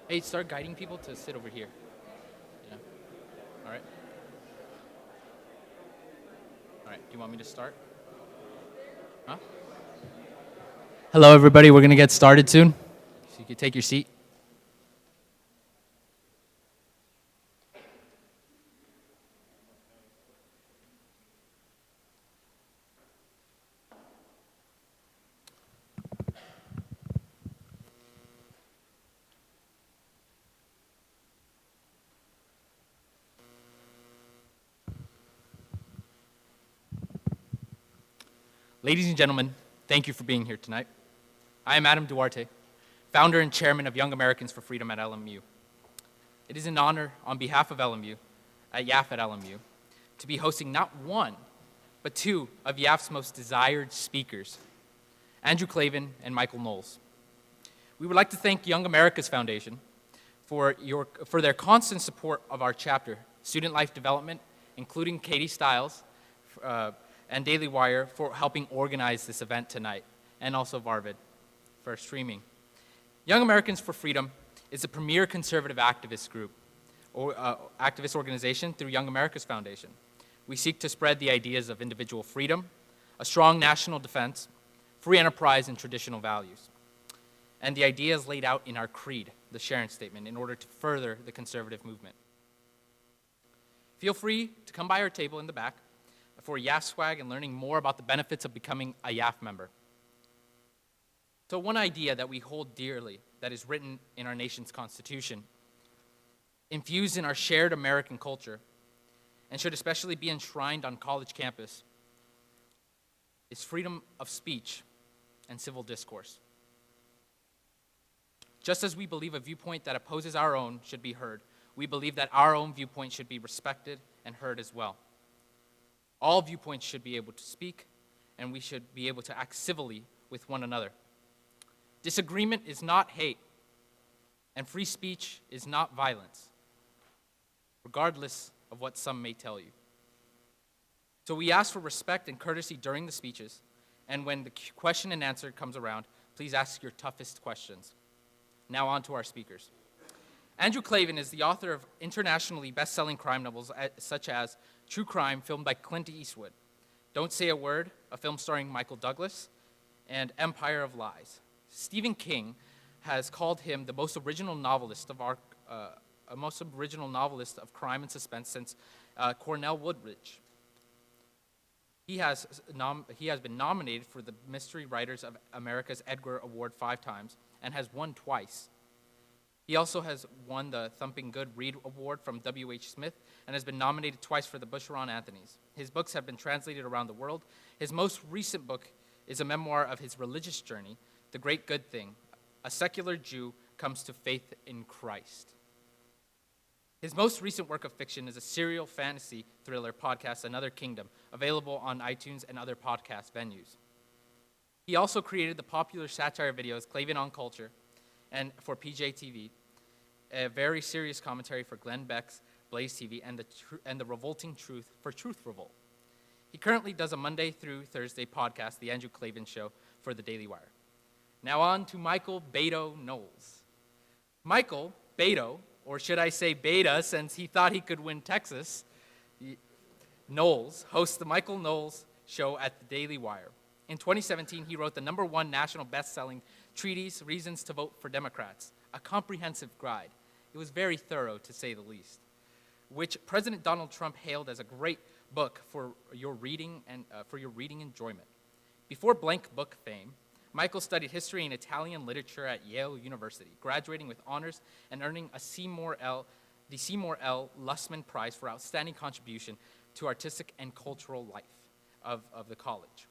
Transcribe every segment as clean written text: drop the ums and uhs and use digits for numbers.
Hey, start guiding people to sit over here. Yeah. All right. All right. Do you want me to start? Huh? Hello, everybody. We're going to get started soon. So you can take your seat. Ladies and gentlemen, thank you for being here tonight. I am Adam Duarte, founder and chairman of Young Americans for Freedom at LMU. It is an honor on behalf of LMU, at YAF at LMU, to be hosting not one, but two of YAF's most desired speakers, Andrew Klavan and Michael Knowles. We would like to thank Young America's Foundation for their constant support of our chapter, Student Life Development, including Katie Stiles and Daily Wire for helping organize this event tonight, and also Varvid for streaming. Young Americans for Freedom is a premier conservative activist group, or activist organization through Young America's Foundation. We seek to spread the ideas of individual freedom, a strong national defense, free enterprise, and traditional values, and the ideas laid out in our creed, the Sharon Statement, in order to further the conservative movement. Feel free to come by our table in the back for YAF swag and learning more about the benefits of becoming a YAF member. So one idea that we hold dearly that is written in our nation's Constitution, infused in our shared American culture, and should especially be enshrined on college campus, is freedom of speech and civil discourse. Just as we believe a viewpoint that opposes our own should be heard, we believe that our own viewpoint should be respected and heard as well. All viewpoints should be able to speak, and we should be able to act civilly with one another. Disagreement is not hate, and free speech is not violence, regardless of what some may tell you. So we ask for respect and courtesy during the speeches, and when the question and answer comes around, please ask your toughest questions. Now on to our speakers. Andrew Klavan is the author of internationally best-selling crime novels such as True Crime, filmed by Clint Eastwood, Don't Say a Word, a film starring Michael Douglas, and Empire of Lies. Stephen King has called him the most original novelist of crime and suspense since Cornell Woodbridge. He has been nominated for the Mystery Writers of America's Edgar Award 5 times and has won twice. He also has won the Thumping Good Read Award from W.H. Smith and has been nominated twice for the Boucheron Anthonys. His books have been translated around the world. His most recent book is a memoir of his religious journey, The Great Good Thing. A secular Jew comes to faith in Christ. His most recent work of fiction is a serial fantasy thriller podcast, Another Kingdom, available on iTunes and other podcast venues. He also created the popular satire videos Klavan on Culture and for PJTV, a very serious commentary for Glenn Beck's Blaze TV, and the Revolting Truth for Truth Revolt. He currently does a Monday through Thursday podcast, The Andrew Klavan Show, for the Daily Wire. Now on to Michael Beto Knowles. Michael Beto, or should I say Beta, since he thought he could win Texas, Knowles hosts the Michael Knowles Show at the Daily Wire. In 2017, he wrote the #1 national best-selling treatise, Reasons to Vote for Democrats, a comprehensive guide. It was very thorough, to say the least, which President Donald Trump hailed as a great book for your reading enjoyment. Before blank book fame, Michael studied history and Italian literature at Yale University, graduating with honors and earning the Seymour L. Lussman Prize for outstanding contribution to artistic and cultural life of the college.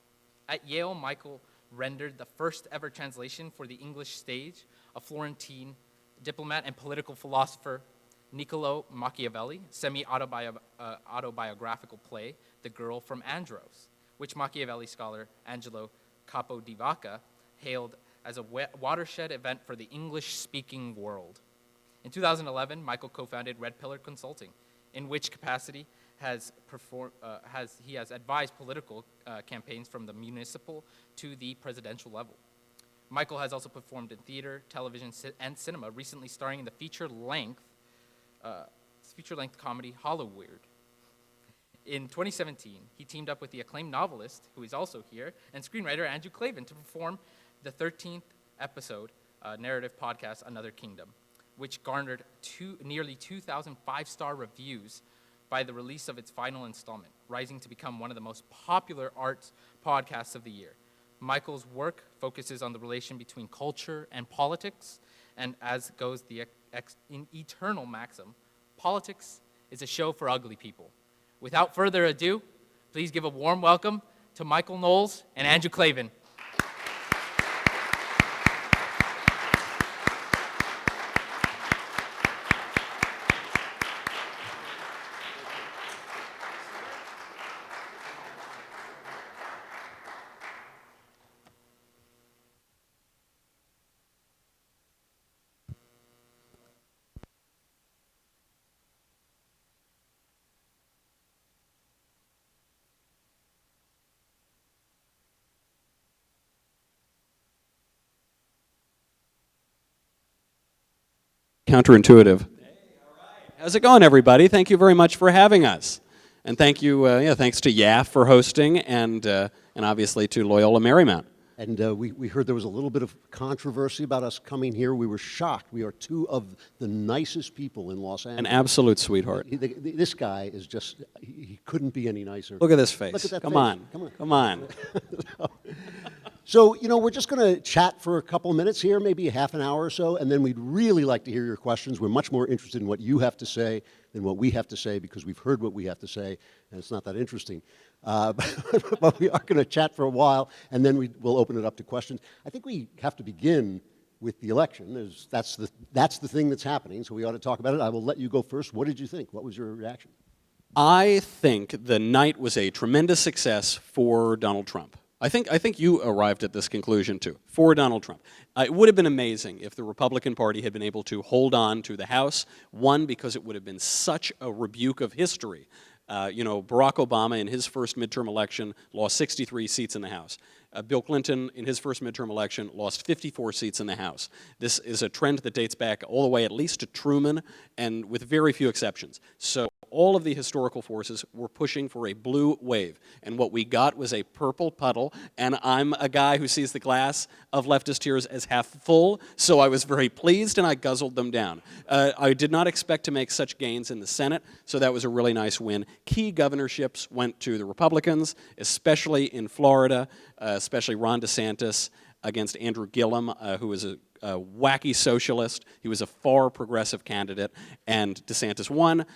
At Yale, Michael rendered the first ever translation for the English stage of Florentine diplomat and political philosopher Niccolo Machiavelli, semi-autobiographical play, The Girl from Andros, which Machiavelli scholar Angelo Capodivaca hailed as a watershed event for the English-speaking world. In 2011, Michael co-founded Red Pillar Consulting, in which capacity he has advised political campaigns from the municipal to the presidential level. Michael has also performed in theater, television, and cinema, recently starring in the feature-length comedy Hollywood. In 2017, he teamed up with the acclaimed novelist, who is also here, and screenwriter Andrew Klavan to perform the 13th episode narrative podcast, Another Kingdom, which garnered nearly 2,000 five-star reviews by the release of its final installment, rising to become one of the most popular arts podcasts of the year. Michael's work focuses on the relation between culture and politics, and as goes the eternal maxim, politics is a show for ugly people. Without further ado, please give a warm welcome to Michael Knowles and Andrew Klavan. Counterintuitive. Hey, all right. How's it going, everybody? Thank you very much for having us, and thank you. Thanks to YAF for hosting, and obviously to Loyola-Marymount. And we heard there was a little bit of controversy about us coming here. We were shocked. We are two of the nicest people in Los Angeles. An absolute sweetheart. This guy is just, he couldn't be any nicer. Look at this face. Look at that Come face. on. Come on. So, we're just going to chat for a couple of minutes here, maybe a half an hour or so, and then we'd really like to hear your questions. We're much more interested in what you have to say than what we have to say, because we've heard what we have to say, and it's not that interesting. But we are going to chat for a while, and then we'll open it up to questions. I think we have to begin with the election. That's the thing that's happening, so we ought to talk about it. I will let you go first. What did you think? What was your reaction? I think the night was a tremendous success for Donald Trump. I think you arrived at this conclusion, too, for Donald Trump. It would have been amazing if the Republican Party had been able to hold on to the House, one, because it would have been such a rebuke of history. Barack Obama, in his first midterm election, lost 63 seats in the House. Bill Clinton, in his first midterm election, lost 54 seats in the House. This is a trend that dates back all the way at least to Truman, and with very few exceptions. So all of the historical forces were pushing for a blue wave, and what we got was a purple puddle, and I'm a guy who sees the glass of leftist tears as half full, so I was very pleased, and I guzzled them down. I did not expect to make such gains in the Senate, so that was a really nice win. Key governorships went to the Republicans, especially in Florida, especially Ron DeSantis against Andrew Gillum, who was a wacky socialist. He was a far progressive candidate, and DeSantis won.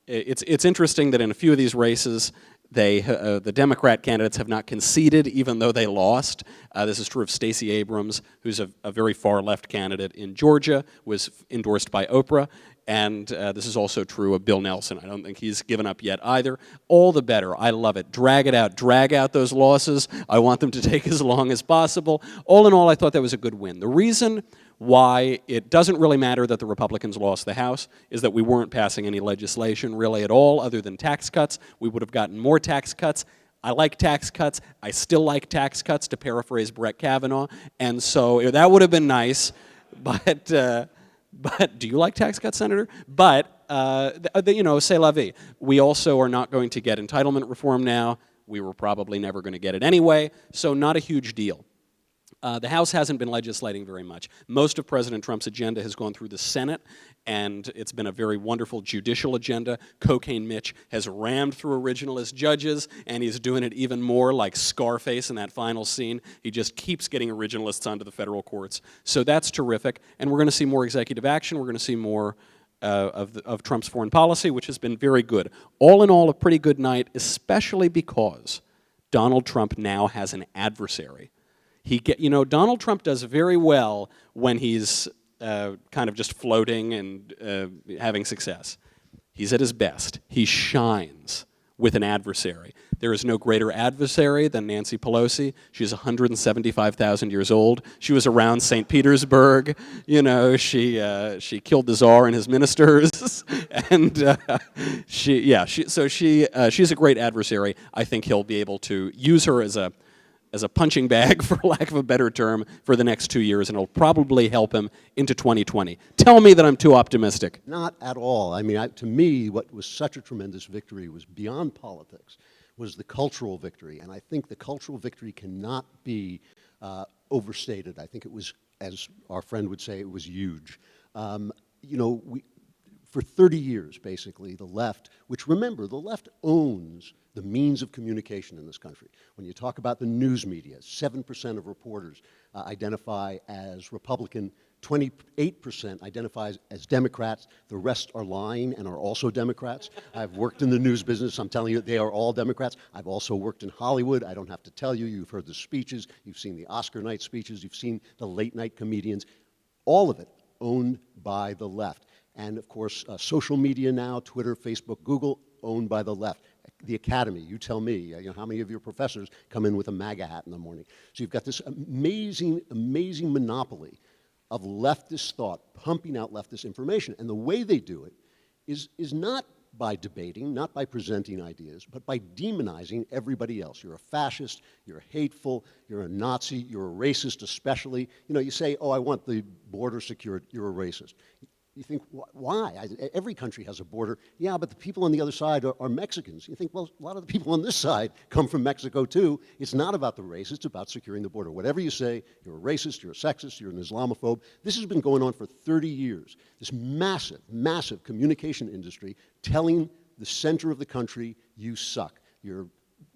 It's interesting that in a few of these races, the Democrat candidates have not conceded, even though they lost. This is true of Stacey Abrams, who's a very far-left candidate in Georgia, was endorsed by Oprah. And this is also true of Bill Nelson. I don't think he's given up yet either. All the better. I love it. Drag it out. Drag out those losses. I want them to take as long as possible. All in all, I thought that was a good win. The reason why it doesn't really matter that the Republicans lost the House is that we weren't passing any legislation really at all other than tax cuts. We would have gotten more tax cuts. I like tax cuts. I still like tax cuts, to paraphrase Brett Kavanaugh. And so that would have been nice. But do you like tax cuts, Senator? But, c'est la vie. We also are not going to get entitlement reform now. We were probably never going to get it anyway, so not a huge deal. The House hasn't been legislating very much. Most of President Trump's agenda has gone through the Senate, and it's been a very wonderful judicial agenda. Cocaine Mitch has rammed through originalist judges, and he's doing it even more like Scarface in that final scene. He just keeps getting originalists onto the federal courts. So that's terrific, and we're going to see more executive action. We're going to see more of Trump's foreign policy, which has been very good. All in all, a pretty good night, especially because Donald Trump now has an adversary. Donald Trump does very well when he's kind of just floating and having success. He's at his best. He shines with an adversary. There is no greater adversary than Nancy Pelosi. She's 175,000 years old. She was around St. Petersburg. She killed the Tsar and his ministers, and she's a great adversary. I think he'll be able to use her as as a punching bag, for lack of a better term, for the next 2 years, and it'll probably help him into 2020. Tell me that I'm too optimistic. Not at all. I mean, to me, what was such a tremendous victory was beyond politics, was the cultural victory. And I think the cultural victory cannot be overstated. I think it was, as our friend would say, it was huge. You know, for 30 years, basically, the left, which remember, the left owns the means of communication in this country. When you talk about the news media, 7% of reporters identify as Republican, 28% identifies as Democrats. The rest are lying and are also Democrats. I've worked in the news business. I'm telling you, they are all Democrats. I've also worked in Hollywood. I don't have to tell you. You've heard the speeches. You've seen the Oscar night speeches. You've seen the late night comedians. All of it owned by the left. And of course, social media now, Twitter, Facebook, Google, owned by the left. The academy, you tell me, you know, how many of your professors come in with a MAGA hat in the morning? So you've got this amazing, amazing monopoly of leftist thought, pumping out leftist information. And the way they do it is not by debating, not by presenting ideas, but by demonizing everybody else. You're a fascist, you're hateful, you're a Nazi, you're a racist especially. You know, you say, oh, I want the border secured, you're a racist. You think, why? Every country has a border. Yeah, but the people on the other side are Mexicans. You think, well, a lot of the people on this side come from Mexico too. It's not about the race, it's about securing the border. Whatever you say, you're a racist, you're a sexist, you're an Islamophobe. This has been going on for 30 years. This massive, massive communication industry telling the center of the country, you suck. Your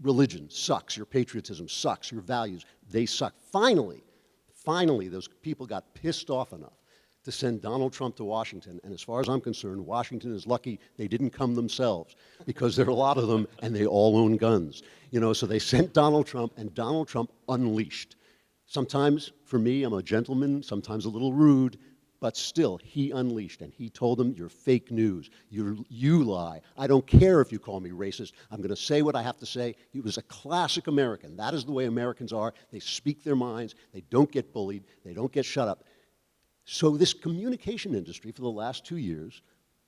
religion sucks, your patriotism sucks, your values, they suck. Finally, those people got pissed off enough to send Donald Trump to Washington. And as far as I'm concerned, Washington is lucky they didn't come themselves, because there are a lot of them and they all own guns. You know, so they sent Donald Trump, and Donald Trump unleashed. Sometimes, for me, I'm a gentleman, sometimes a little rude, but still, he unleashed, and he told them, you're fake news, you lie. I don't care if you call me racist. I'm going to say what I have to say. He was a classic American. That is the way Americans are. They speak their minds. They don't get bullied. They don't get shut up. So this communication industry for the last 2 years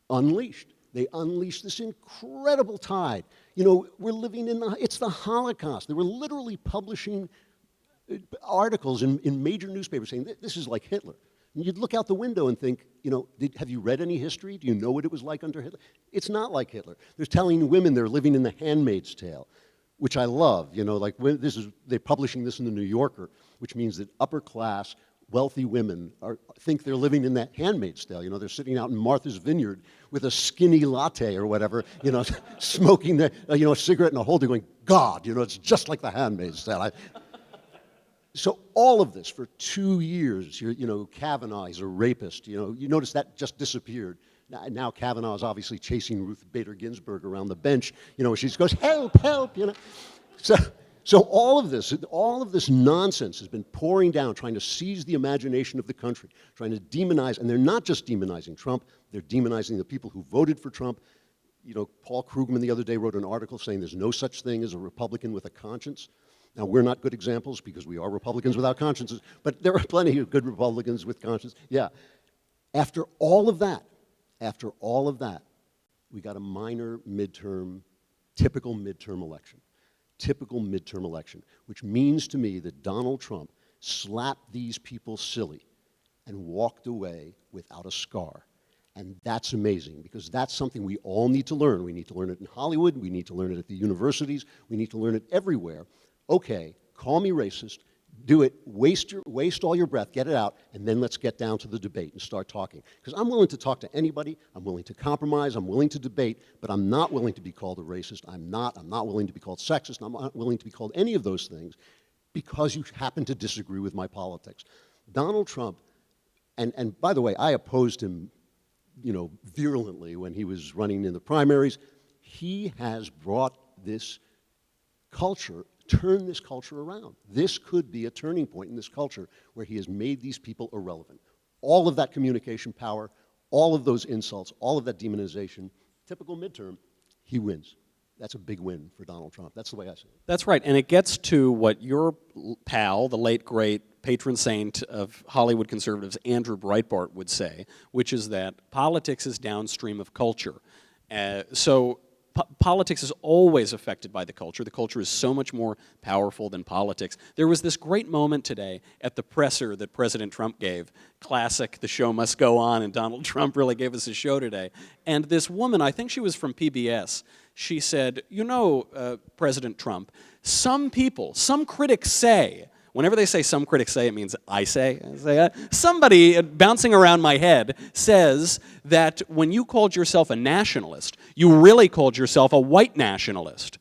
unleashed. They unleashed this incredible tide. You know, we're living in it's the Holocaust. They were literally publishing articles in major newspapers saying, this is like Hitler. And you'd look out the window and think, you know, have you read any history? Do you know what it was like under Hitler? It's not like Hitler. They're telling women they're living in the Handmaid's Tale, which I love. You know, like they're publishing this in the New Yorker, which means that upper class, wealthy women think they're living in that Handmaid's Tale. You know, they're sitting out in Martha's Vineyard with a skinny latte or whatever, you know, smoking a cigarette in a holder going, God, you know, it's just like the Handmaid's Tale. So all of this for 2 years, you know, Kavanaugh is a rapist. You know, you notice that just disappeared. Now Kavanaugh is obviously chasing Ruth Bader Ginsburg around the bench. You know, she goes, help, help, you know. So all of this nonsense has been pouring down, trying to seize the imagination of the country, trying to demonize, and they're not just demonizing Trump, they're demonizing the people who voted for Trump. You know, Paul Krugman the other day wrote an article saying there's no such thing as a Republican with a conscience. Now, we're not good examples because we are Republicans without consciences, but there are plenty of good Republicans with conscience. Yeah. After all of that, we got a minor midterm, typical midterm election, which means to me that Donald Trump slapped these people silly and walked away without a scar. And that's amazing, because that's something we all need to learn. We need to learn it in Hollywood. We need to learn it at the universities. We need to learn it everywhere. Okay, call me racist, do it, waste all your breath, get it out, and then let's get down to the debate and start talking. Because I'm willing to talk to anybody, I'm willing to compromise, I'm willing to debate, but I'm not willing to be called a racist, I'm not willing to be called sexist, I'm not willing to be called any of those things because you happen to disagree with my politics. Donald Trump, and by the way, I opposed him, you know, virulently when he was running in the primaries. He has brought this culture, turn this culture around. This could be a turning point in this culture where he has made these people irrelevant. All of that communication power, all of those insults, all of that demonization, typical midterm, he wins. That's a big win for Donald Trump. That's the way I see it. That's right, and it gets to what your pal, the late great patron saint of Hollywood conservatives, Andrew Breitbart, would say, which is that politics is downstream of culture. So politics is always affected by the culture. The culture is so much more powerful than politics. There was this great moment today at the presser that President Trump gave. Classic, the show must go on, and Donald Trump really gave us a show today. And this woman, I think she was from PBS, she said, you know, President Trump, some people, some critics say, whenever they say some critics say, it means I say somebody bouncing around my head says that when you called yourself a nationalist, you really called yourself a white nationalist.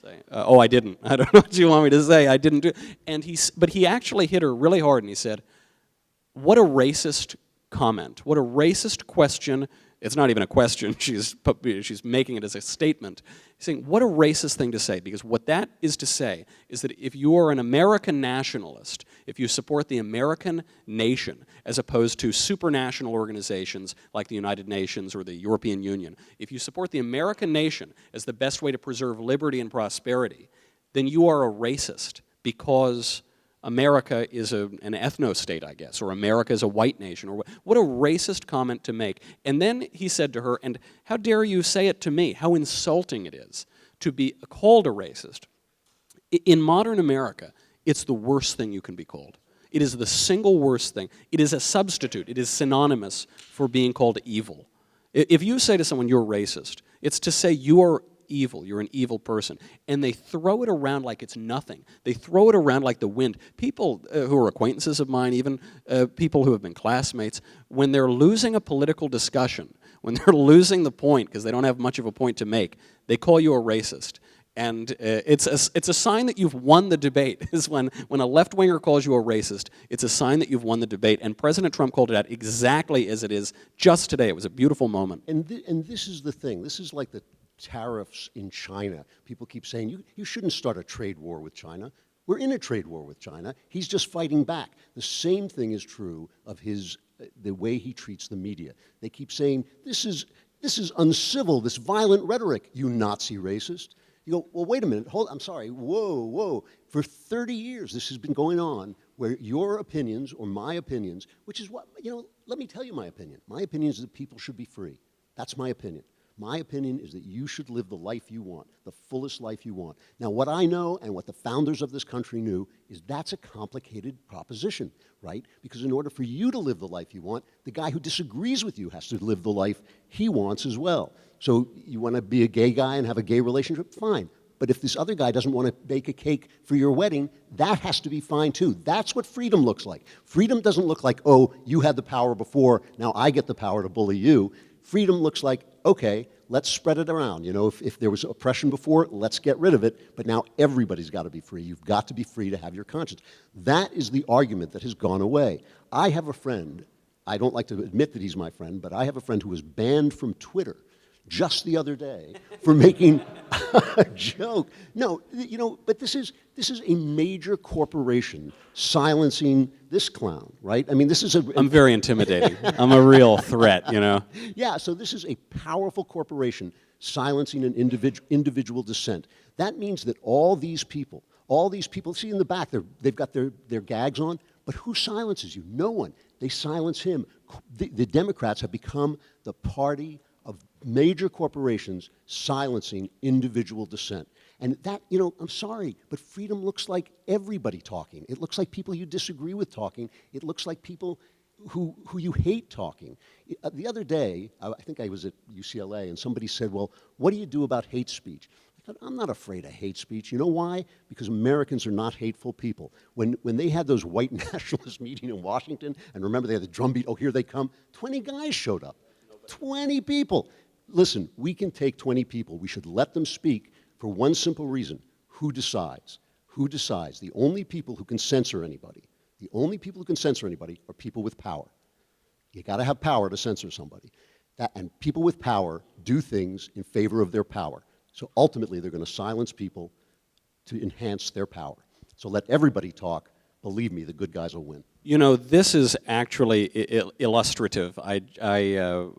Say, oh, I didn't. I don't know what you want me to say. I didn't do it. And but he actually hit her really hard, and he said, what a racist comment. What a racist question. It's not even a question. She's making it as a statement. He's saying, what a racist thing to say, because what that is to say is that if you are an American nationalist, if you support the American nation as opposed to supranational organizations like the United Nations or the European Union, if you support the American nation as the best way to preserve liberty and prosperity, then you are a racist because America is an ethno-state, I guess, or America is a white nation. Or what a racist comment to make. And then he said to her, and how dare you say it to me? How insulting it is to be called a racist. In modern America, it's the worst thing you can be called. It is the single worst thing. It is a substitute. It is synonymous for being called evil. If you say to someone, you're racist, it's to say you are evil, you're an evil person. And they throw it around like it's nothing. They throw it around like the wind. People who are acquaintances of mine, even people who have been classmates, when they're losing a political discussion, when they're losing the point because they don't have much of a point to make, they call you a racist. And it's a sign that you've won the debate, is when a left-winger calls you a racist, it's a sign that you've won the debate. And President Trump called it out exactly as it is just today. It was a beautiful moment. And this is the thing. This is like the tariffs in China. People keep saying, you shouldn't start a trade war with China. We're in a trade war with China. He's just fighting back. The same thing is true of the way he treats the media. They keep saying, this is uncivil, this violent rhetoric, you Nazi racist. You go, well, wait a minute, I'm sorry, whoa. For 30 years, this has been going on where your opinions or my opinions, which is what, let me tell you my opinion. My opinion is that people should be free. That's my opinion. My opinion is that you should live the life you want, the fullest life you want. Now, what I know and what the founders of this country knew is that's a complicated proposition, right? Because in order for you to live the life you want, the guy who disagrees with you has to live the life he wants as well. So you want to be a gay guy and have a gay relationship? Fine. But if this other guy doesn't want to bake a cake for your wedding, that has to be fine too. That's what freedom looks like. Freedom doesn't look like, oh, you had the power before, now I get the power to bully you. Freedom looks like, okay, let's spread it around. If there was oppression before, let's get rid of it, but now everybody's got to be free. You've got to be free to have your conscience. That is the argument that has gone away. I have a friend, I don't like to admit that he's my friend, but I have a friend who was banned from Twitter just the other day for making a joke. No, but this is a major corporation silencing this clown, right? I mean, this is I'm very intimidating. I'm a real threat, Yeah, so this is a powerful corporation silencing an individual dissent. That means that all these people, see in the back, they've got their gags on, but who silences you? No one. They silence him. The Democrats have become the party of major corporations silencing individual dissent. And that, I'm sorry, but freedom looks like everybody talking. It looks like people you disagree with talking. It looks like people who you hate talking. The other day, I think I was at UCLA, and somebody said, well, what do you do about hate speech? I thought, I'm not afraid of hate speech. You know why? Because Americans are not hateful people. When they had those white nationalist meeting in Washington, and remember they had the drumbeat, oh, here they come, 20 guys showed up. 20 people. Listen, we can take 20 people. We should let them speak for one simple reason. Who decides? Who decides? The only people who can censor anybody, are people with power. You got to have power to censor somebody. And people with power do things in favor of their power. So ultimately, they're going to silence people to enhance their power. So let everybody talk. Believe me, the good guys will win. This is actually illustrative. I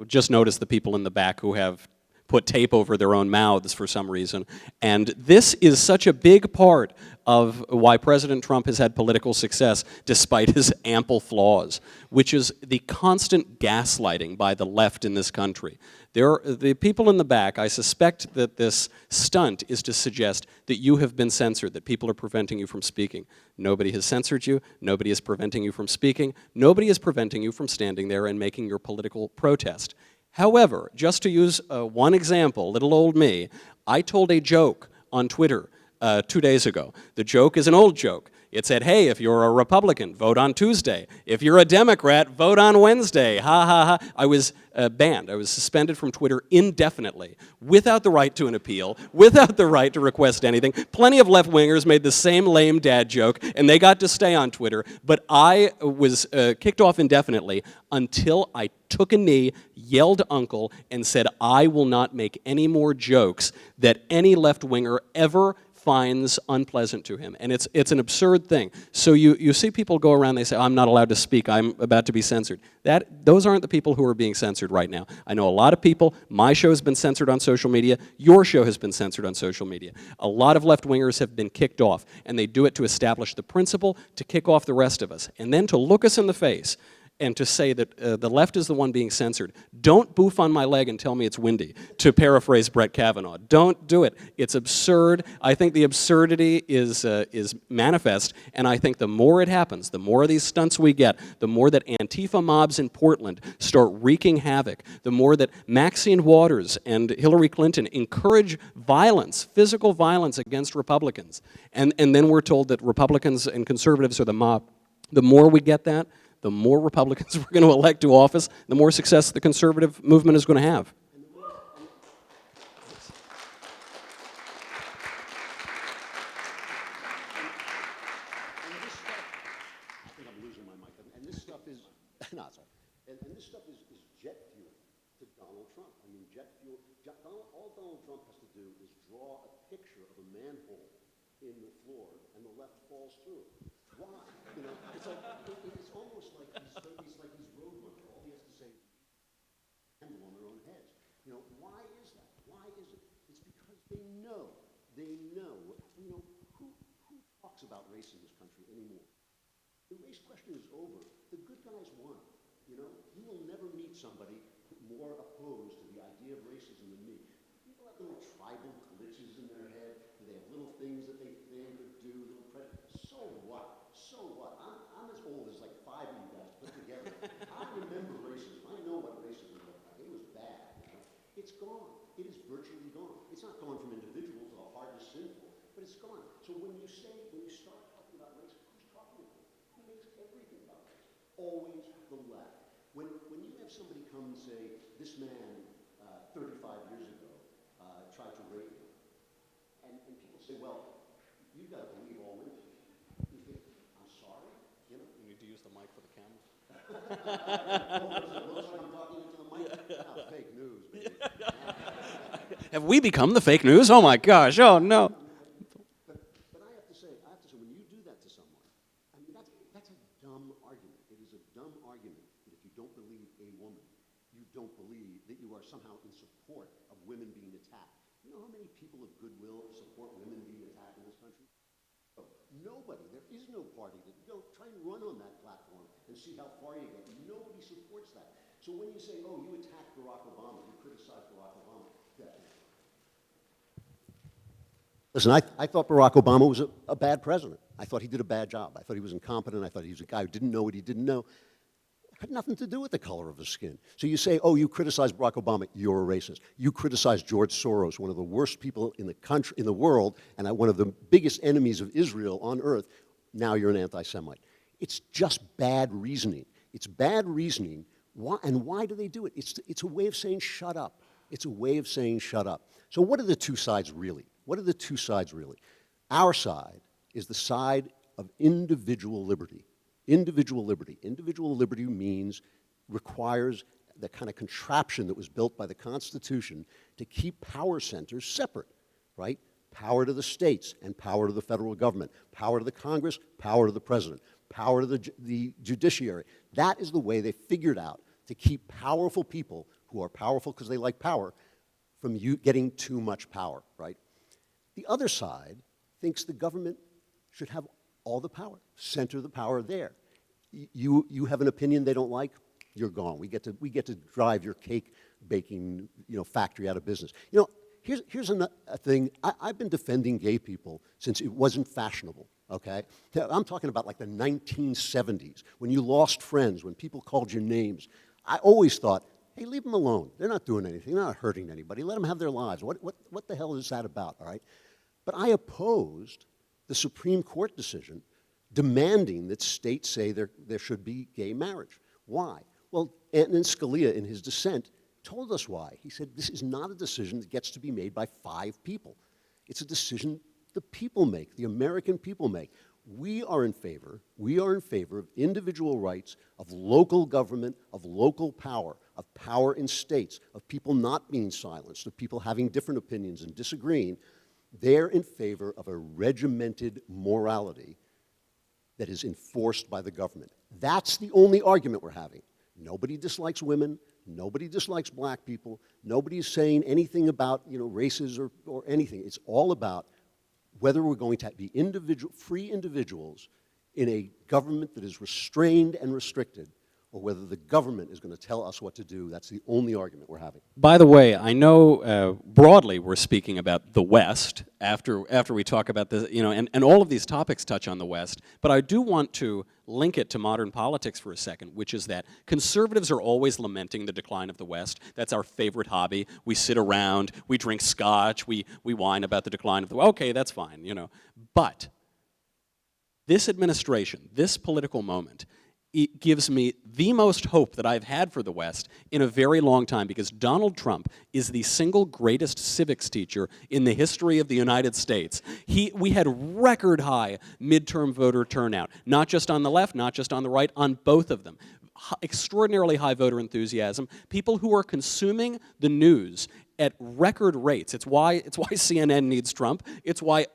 just noticed the people in the back who have put tape over their own mouths for some reason. And this is such a big part of why President Trump has had political success despite his ample flaws, which is the constant gaslighting by the left in this country. The people in the back, I suspect that this stunt is to suggest that you have been censored, that people are preventing you from speaking. Nobody has censored you. Nobody is preventing you from speaking. Nobody is preventing you from standing there and making your political protest. However, just to use one example, little old me, I told a joke on Twitter 2 days ago. The joke is an old joke. It said, hey, if you're a Republican, vote on Tuesday. If you're a Democrat, vote on Wednesday. Ha, ha, ha. I was banned. I was suspended from Twitter indefinitely, without the right to an appeal, without the right to request anything. Plenty of left-wingers made the same lame dad joke, and they got to stay on Twitter. But I was kicked off indefinitely until I took a knee, yelled uncle, and said, I will not make any more jokes that any left-winger ever finds unpleasant to him. And it's an absurd thing. So you see people go around, they say, I'm not allowed to speak, I'm about to be censored. Those aren't the people who are being censored right now. I know a lot of people, my show has been censored on social media, your show has been censored on social media. A lot of left-wingers have been kicked off, and they do it to establish the principle to kick off the rest of us. And then to look us in the face and to say that the left is the one being censored. Don't boof on my leg and tell me it's windy, to paraphrase Brett Kavanaugh. Don't do it. It's absurd. I think the absurdity is manifest, and I think the more it happens, the more of these stunts we get, the more that Antifa mobs in Portland start wreaking havoc, the more that Maxine Waters and Hillary Clinton encourage violence, physical violence against Republicans, and then we're told that Republicans and conservatives are the mob. The more we get that, the more Republicans we're going to elect to office, the more success the conservative movement is going to have. I think I'm losing my mic. And this stuff is, no, sorry. And this stuff is jet fuel to Donald Trump. I mean, jet fuel, all Donald Trump has to do is draw a picture of a manhole in the floor, and the left falls through it. Why? You know, it's like, it's almost like he's Roadrunner. All he has to say, handle on their own heads. You know, why is that? Why is it? It's because they know, you know, who talks about race in this country anymore? The race question is over. The good guys won. You know, you will never meet somebody more opposed to the idea of racism than me. People have little tribal glitches in their head. They have little things that they think or do, little prejudice. So what? So what? I'm as old as like 5 of you guys put together. I remember racism. I know what racism looked like. It was bad. You know? It's gone. It is virtually gone. It's not gone from individuals who are hard to sinful, but it's gone. So when you start talking about race, who's talking about it? Who makes everything about race? Always the left. When you have somebody come and say, this man 35 years ago tried to rape me, and people say, well, you've got to believe all women. You think, I'm sorry? You know? You need to use the mic for the camera. Looks like I'm talking into the mic. Ah, fake news, baby. Have we become the fake news? Oh my gosh, oh no. But I have to say, when you do that to someone, I mean, that's a dumb argument. It is a dumb argument that if you don't believe a woman, you don't believe that you are somehow in support of women being attacked. You know how many people of goodwill support women being attacked in this country? Nobody. There is no party that, you know, try and run on that platform and see how far you get. Nobody supports that. So when you say, oh, you attacked Barack Obama, you criticized Barack Obama, listen, I thought Barack Obama was a bad president. I thought he did a bad job. I thought he was incompetent. I thought he was a guy who didn't know what he didn't know. It had nothing to do with the color of his skin. So you say, oh, you criticize Barack Obama, you're a racist. You criticize George Soros, one of the worst people in the country, in the world, and one of the biggest enemies of Israel on earth. Now you're an anti-Semite. It's just bad reasoning. It's bad reasoning. Why do they do it? It's a way of saying shut up. It's a way of saying shut up. So what are the two sides really? What are the two sides really? Our side is the side of individual liberty. Individual liberty. Individual liberty requires the kind of contraption that was built by the Constitution to keep power centers separate, right? Power to the states and power to the federal government, power to the Congress, power to the president, power to the judiciary. That is the way they figured out to keep powerful people who are powerful because they like power from getting too much power, right? The other side thinks the government should have all the power. Center the power there. You have an opinion they don't like, you're gone. We get to drive your cake baking factory out of business. Here's a thing. I've been defending gay people since it wasn't fashionable. Okay, I'm talking about like the 1970s when you lost friends, when people called you names. I always thought, hey, leave them alone. They're not doing anything. They're not hurting anybody. Let them have their lives. What the hell is that about? All right, but I opposed the Supreme Court decision demanding that states say there should be gay marriage. Why? Well, Antonin Scalia, in his dissent, told us why. He said, this is not a decision that gets to be made by 5 people. It's a decision the people make, the American people make. We are in favor of individual rights, of local government, of local power, of power in states, of people not being silenced, of people having different opinions and disagreeing. They're in favor of a regimented morality that is enforced by the government. That's the only argument we're having. Nobody dislikes women. Nobody dislikes black people. Nobody's saying anything about races or anything. It's all about whether we're going to be free individuals in a government that is restrained and restricted, or whether the government is going to tell us what to do. That's the only argument we're having. By the way, I know broadly we're speaking about the West after we talk about this, and all of these topics touch on the West, but I do want to link it to modern politics for a second, which is that conservatives are always lamenting the decline of the West. That's our favorite hobby. We sit around, we drink scotch, we whine about the decline of the West. Okay, that's fine, But this administration, this political moment, it gives me the most hope that I've had for the West in a very long time, because Donald Trump is the single greatest civics teacher in the history of the United States. We had record high midterm voter turnout, not just on the left, not just on the right, on both of them. Extraordinarily high voter enthusiasm, people who are consuming the news at record rates. It's why CNN needs Trump. It's why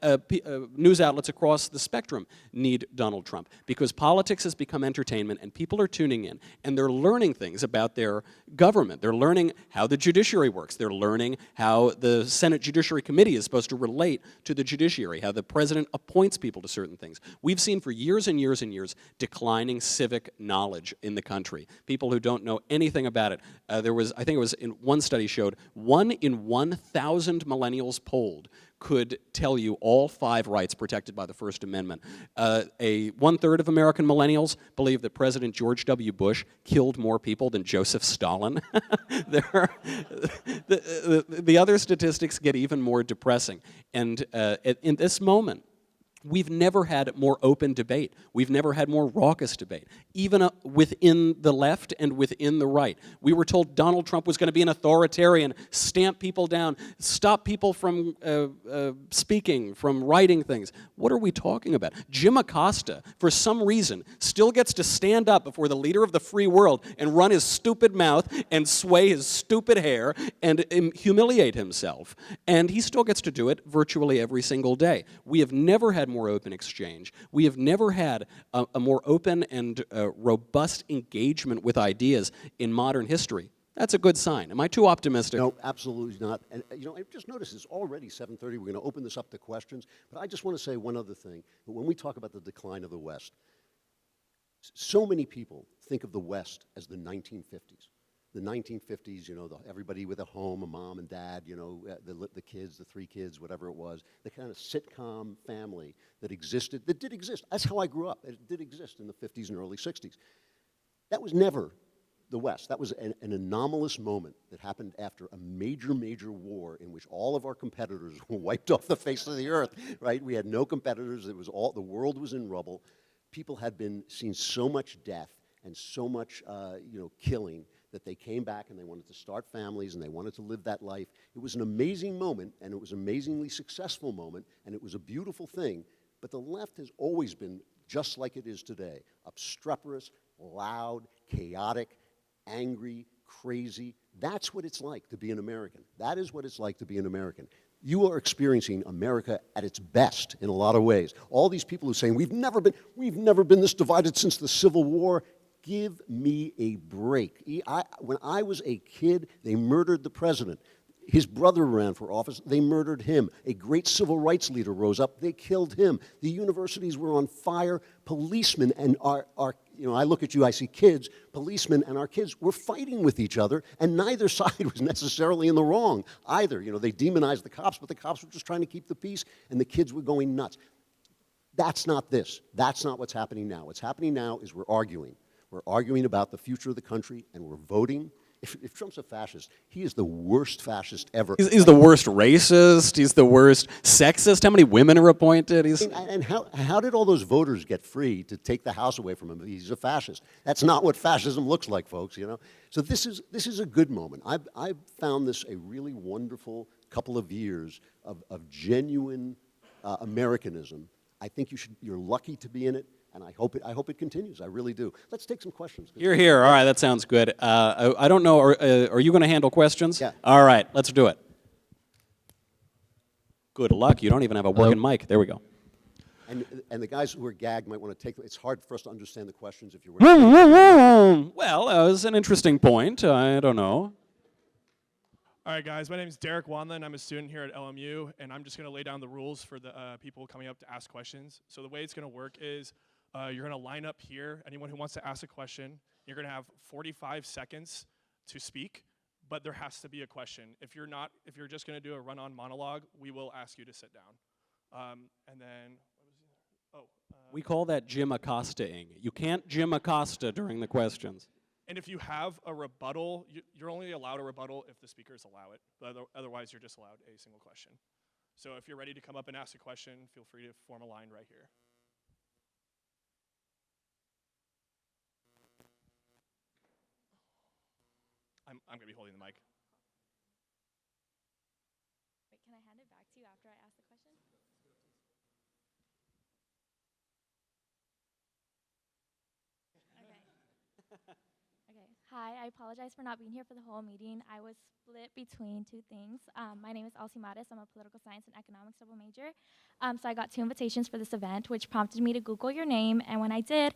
news outlets across the spectrum need Donald Trump, because politics has become entertainment and people are tuning in and they're learning things about their government. They're learning how the judiciary works. They're learning how the Senate Judiciary Committee is supposed to relate to the judiciary, how the president appoints people to certain things. We've seen for years and years and years declining civic knowledge in the country. People who don't know anything about it. I think it was in one study showed 1 in 1,000 millennials polled could tell you all 5 rights protected by the First Amendment. 1/3 of American millennials believe that President George W. Bush killed more people than Joseph Stalin. The other statistics get even more depressing. And in this moment, we've never had more open debate. We've never had more raucous debate, even within the left and within the right. We were told Donald Trump was going to be an authoritarian, stamp people down, stop people from speaking, from writing things. What are we talking about? Jim Acosta, for some reason, still gets to stand up before the leader of the free world and run his stupid mouth and sway his stupid hair and humiliate himself. And he still gets to do it virtually every single day. We have never had more open exchange. We have never had a more open and robust engagement with ideas in modern history. That's a good sign. Am I too optimistic? No, absolutely not. And I just noticed it's already 7:30. We're going to open this up to questions. But I just want to say one other thing. When we talk about the decline of the West, so many people think of the West as the 1950s. The 1950s, everybody with a home, a mom and dad, the kids, the 3 kids, whatever it was, the kind of sitcom family that did exist. That's how I grew up. It did exist in the 50s and early 60s. That was never the West. That was an anomalous moment that happened after a major, major war in which all of our competitors were wiped off the face of the earth, right? We had no competitors. The world was in rubble. People had seen so much death and so much, killing, that they came back and they wanted to start families and they wanted to live that life. It was an amazing moment, and it was an amazingly successful moment, and it was a beautiful thing. But the left has always been just like it is today: obstreperous, loud, chaotic, angry, crazy. That's what it's like to be an American. That is what it's like to be an American. You are experiencing America at its best in a lot of ways. All these people who are saying, we've never been this divided since the Civil War. Give me a break. When I was a kid, they murdered the president. His brother ran for office. They murdered him. A great civil rights leader rose up. They killed him. The universities were on fire. Policemen and I look at you, I see kids, policemen and our kids were fighting with each other, and neither side was necessarily in the wrong either. They demonized the cops, but the cops were just trying to keep the peace, and the kids were going nuts. That's not this. That's not what's happening now. What's happening now is we're arguing. We're arguing about the future of the country, and we're voting. If Trump's a fascist, he is the worst fascist ever. He's the worst racist. He's the worst sexist. How many women are appointed? And how did all those voters get free to take the House away from him? He's a fascist. That's not what fascism looks like, folks. So this is a good moment. I've found this a really wonderful couple of years of genuine Americanism. I think you're lucky to be in it. And I hope it continues. I really do. Let's take some questions. Here. All right, that sounds good. I don't know. Are you going to handle questions? Yeah. All right, let's do it. Good luck. You don't even have a working mic. There we go. And the guys who are gagged might want to take. It's hard for us to understand the questions if you're. Well, that was an interesting point. I don't know. All right, guys, my name is Derek Wanlin. I'm a student here at LMU, and I'm just going to lay down the rules for the people coming up to ask questions. So the way it's going to work is you're going to line up here. Anyone who wants to ask a question, you're going to have 45 seconds to speak, but there has to be a question. If you're just going to do a run-on monologue, we will ask you to sit down. And then, we call that Jim Acosta-ing. You can't Jim Acosta during the questions. and if you have a rebuttal, you're only allowed a rebuttal if the speakers allow it. But otherwise, you're just allowed a single question. So if you're ready to come up and ask a question, feel free to form a line right here. I'm going to be holding the mic. Wait, can I hand it back to you after I ask the question? Okay. Okay. Hi, I apologize for not being here for the whole meeting. I was split between two things. My name is Elsie Mattis. I'm a political science and economics double major. So I got 2 invitations for this event, which prompted me to Google your name. And when I did,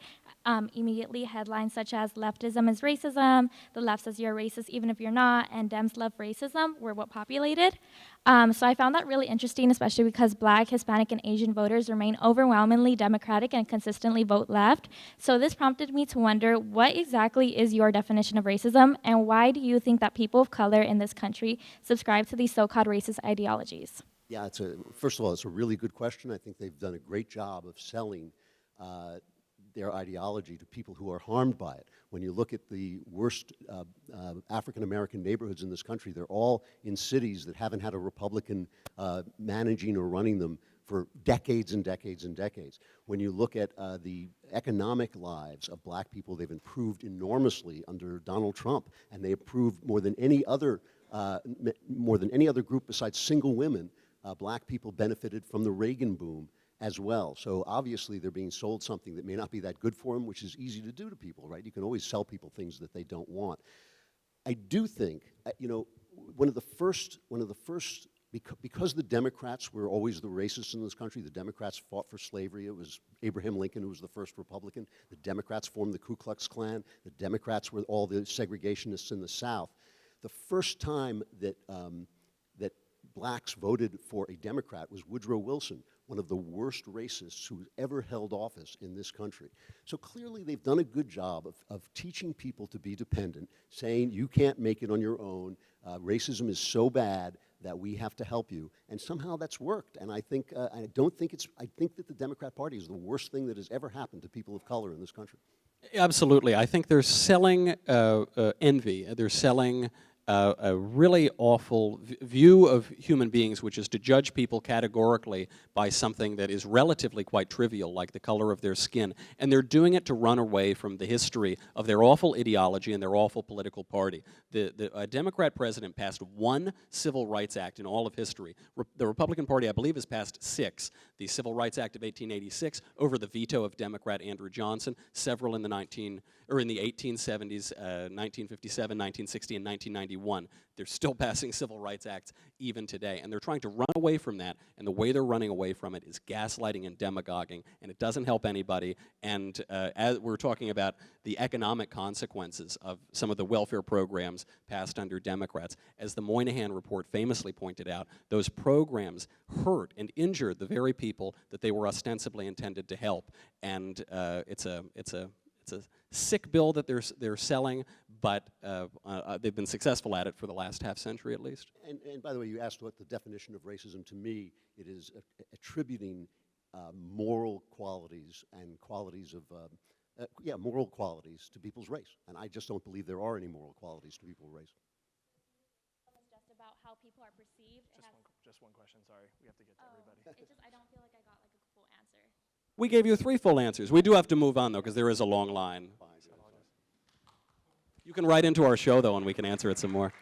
immediately headlines such as "Leftism is racism," "The left says you're racist even if you're not," and "Dems love racism" were what populated. So I found that really interesting, especially because Black, Hispanic, and Asian voters remain overwhelmingly Democratic and consistently vote left. So this prompted me to wonder, what exactly is your definition of racism, and why do you think that people of color in this country subscribe to these so-called racist ideologies? Yeah, first of all, it's a really good question. I think they've done a great job of selling their ideology to people who are harmed by it. When you look at the worst African-American neighborhoods in this country, they're all in cities that haven't had a Republican managing or running them for decades and decades and decades. When you look at the economic lives of Black people, they've improved enormously under Donald Trump, and they improved more than any other group besides single women. Black people benefited from the Reagan boom as well. So obviously they're being sold something that may not be that good for them, which is easy to do to people, right? You can always sell people things that they don't want. I do think, one of the first, because the Democrats were always the racists in this country, the Democrats fought for slavery. It was Abraham Lincoln who was the first Republican. The Democrats formed the Ku Klux Klan. The Democrats were all the segregationists in the South. The first time that Blacks voted for a Democrat was Woodrow Wilson, one of the worst racists who ever held office in this country. So clearly they've done a good job of teaching people to be dependent, saying you can't make it on your own, racism is so bad that we have to help you, and somehow that's worked. And I think, I think that the Democrat Party is the worst thing that has ever happened to people of color in this country. Absolutely. I think they're selling envy. They're selling a really awful view of human beings, which is to judge people categorically by something that is relatively quite trivial, like the color of their skin. And they're doing it to run away from the history of their awful ideology and their awful political party. The Democrat president passed 1 Civil Rights Act in all of history. The Republican Party, I believe, has passed 6. The Civil Rights Act of 1886 over the veto of Democrat Andrew Johnson, several in the 1870s, 1957, 1960, and 1991. 1991. They're still passing civil rights acts even today, and they're trying to run away from that, and the way they're running away from it is gaslighting and demagoguing, and it doesn't help anybody. And as we're talking about the economic consequences of some of the welfare programs passed under Democrats, as the Moynihan report famously pointed out, those programs hurt and injured the very people that they were ostensibly intended to help. And it's a sick bill that they're selling, but they've been successful at it for the last half century at least. And by the way, you asked what the definition of racism. To me, it is attributing moral qualities and qualities of, moral qualities to people's race. And I just don't believe there are any moral qualities to people's race. It's just about how people are perceived. Just one question, sorry. We have to get to everybody. It's just, I don't feel like I got like a full answer. We gave you 3 full answers. We do have to move on, though, because there is a long line. You can write into our show, though, and we can answer it some more.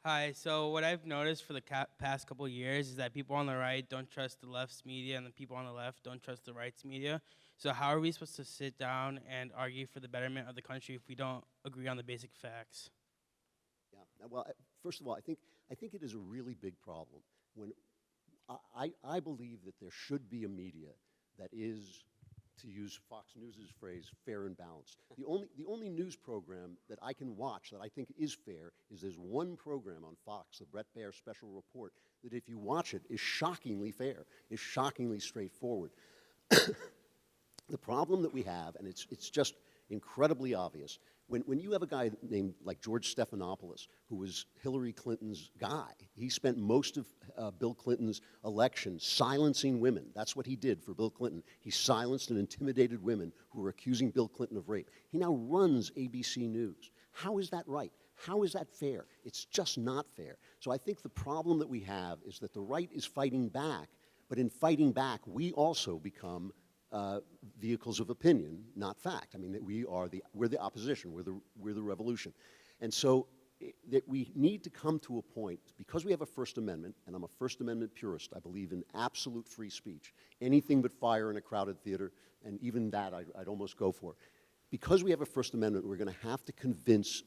Hi, so what I've noticed for the past couple of years is that people on the right don't trust the left's media, and the people on the left don't trust the right's media. So how are we supposed to sit down and argue for the betterment of the country if we don't agree on the basic facts? Yeah. Well, first of all, I think it is a really big problem when I believe that there should be a media that is, to use Fox News' phrase, fair and balanced. The only news program that I can watch that I think is fair is there's one program on Fox, the Bret Baier Special Report, that if you watch it is shockingly fair, is shockingly straightforward. The problem that we have, and it's just incredibly obvious, when you have a guy named like George Stephanopoulos, who was Hillary Clinton's guy, he spent most of Bill Clinton's election silencing women. That's what he did for Bill Clinton. He silenced and intimidated women who were accusing Bill Clinton of rape. He now runs ABC News. How is that right? How is that fair? It's just not fair. So I think the problem that we have is that the right is fighting back, but in fighting back, we also become vehicles of opinion, not fact. I mean, we're the opposition, we're the revolution. And so that we need to come to a point, because we have a First Amendment, and I'm a First Amendment purist, I believe in absolute free speech, anything but fire in a crowded theater, and even that I'd almost go for. Because we have a First Amendment, we're going to have to convince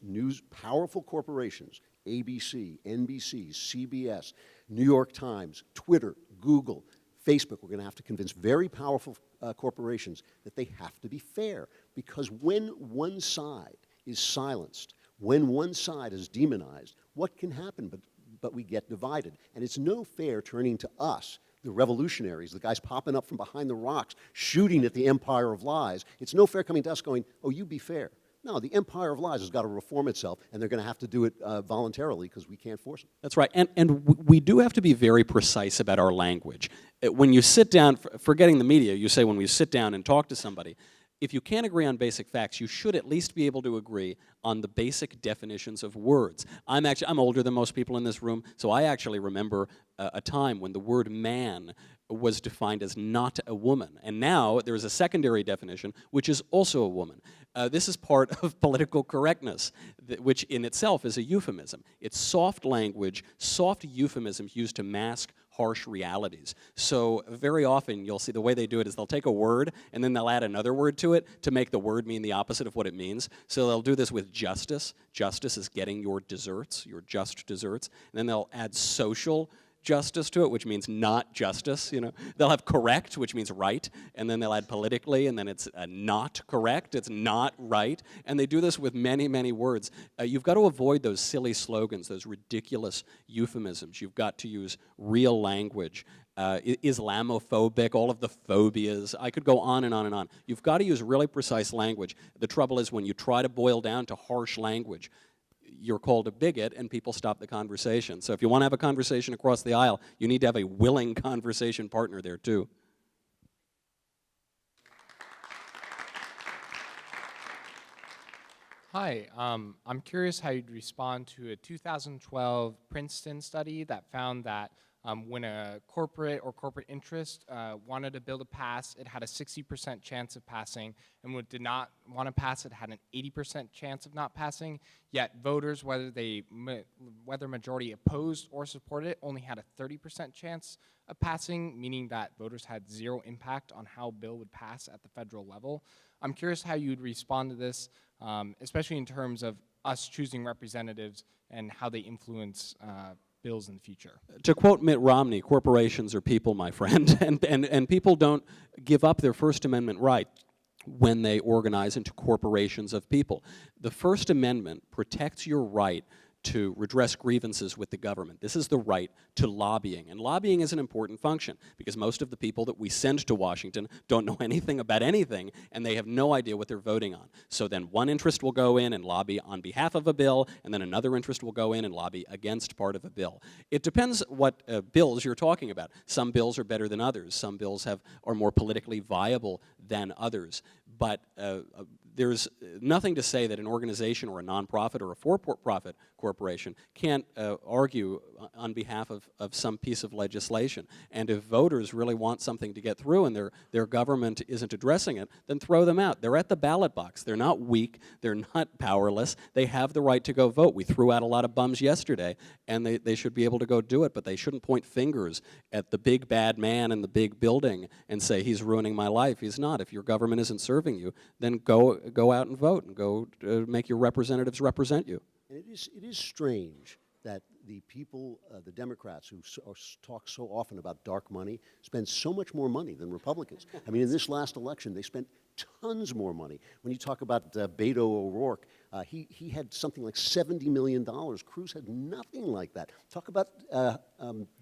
powerful corporations, ABC, NBC, CBS, New York Times, Twitter, Google, Facebook, we're going to have to convince very powerful corporations that they have to be fair. Because when one side is silenced, when one side is demonized, what can happen but we get divided? And it's no fair turning to us, the revolutionaries, the guys popping up from behind the rocks, shooting at the empire of lies. It's no fair coming to us going, oh, you be fair. No, the empire of lies has got to reform itself, and they're going to have to do it voluntarily because we can't force it. That's right, and we do have to be very precise about our language. When you sit down, forgetting the media, you say when we sit down and talk to somebody, if you can't agree on basic facts, you should at least be able to agree on the basic definitions of words. I'm older than most people in this room, so I actually remember a time when the word man was defined as not a woman. And now there is a secondary definition, which is also a woman. This is part of political correctness, which in itself is a euphemism. It's soft language, soft euphemisms used to mask harsh realities. So very often you'll see the way they do it is they'll take a word and then they'll add another word to it to make the word mean the opposite of what it means. So they'll do this with justice. Justice is getting your desserts, your just desserts. And then they'll add social justice to it, which means not justice, you know. They'll have correct, which means right, and then they'll add politically, and then it's not correct, it's not right, and they do this with many, many words. You've got to avoid those silly slogans, those ridiculous euphemisms. You've got to use real language. Islamophobic, all of the phobias. I could go on and on and on. You've got to use really precise language. The trouble is when you try to boil down to harsh language, you're called a bigot and people stop the conversation. So if you want to have a conversation across the aisle, you need to have a willing conversation partner there too. Hi, I'm curious how you'd respond to a 2012 Princeton study that found that When a corporate or corporate interest wanted to build a pass, it had a 60% chance of passing, and when it did not want to pass, it had an 80% chance of not passing. Yet voters, whether majority opposed or supported it, only had a 30% chance of passing, meaning that voters had zero impact on how a bill would pass at the federal level. I'm curious how you'd respond to this, especially in terms of us choosing representatives and how they influence bills in the future. To quote Mitt Romney, corporations are people, my friend, and people don't give up their First Amendment right when they organize into corporations of people. The First Amendment protects your right to redress grievances with the government. This is the right to lobbying. And lobbying is an important function because most of the people that we send to Washington don't know anything about anything and they have no idea what they're voting on. So then one interest will go in and lobby on behalf of a bill, and then another interest will go in and lobby against part of a bill. It depends what bills you're talking about. Some bills are better than others. Some bills are more politically viable than others. But there's nothing to say that an organization or a nonprofit or a for-profit corporation can't argue on behalf of some piece of legislation. And if voters really want something to get through and their government isn't addressing it, then throw them out. They're at the ballot box. They're not weak. They're not powerless. They have the right to go vote. We threw out a lot of bums yesterday, and they should be able to go do it, but they shouldn't point fingers at the big bad man in the big building and say, he's ruining my life. He's not. If your government isn't serving you, then go out and vote and go make your representatives represent you. And it is strange that the people, the Democrats who talk so often about dark money, spend so much more money than Republicans. I mean, in this last election, they spent tons more money. When you talk about Beto O'Rourke, he had something like $70 million. Cruz had nothing like that. Talk about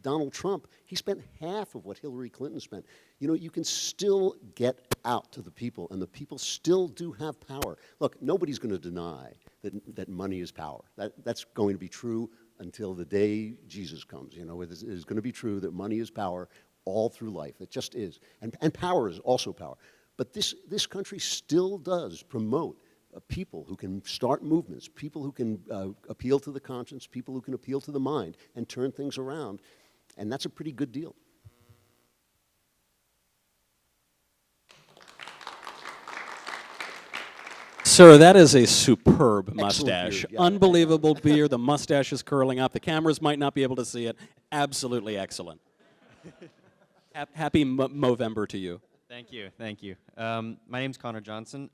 Donald Trump. He spent half of what Hillary Clinton spent. You know, you can still get out to the people, and the people still do have power. Look, nobody's going to deny that money is power. That's going to be true until the day Jesus comes. You know, it is going to be true that money is power all through life. It just is. And power is also power. But this country still does promote people who can start movements, people who can appeal to the conscience, people who can appeal to the mind and turn things around. And that's a pretty good deal. Sir, that is a superb mustache. beard, yeah. Unbelievable beard. The mustache is curling up. The cameras might not be able to see it. Absolutely excellent. Happy Movember to you. Thank you, thank you. My name's Connor Johnson.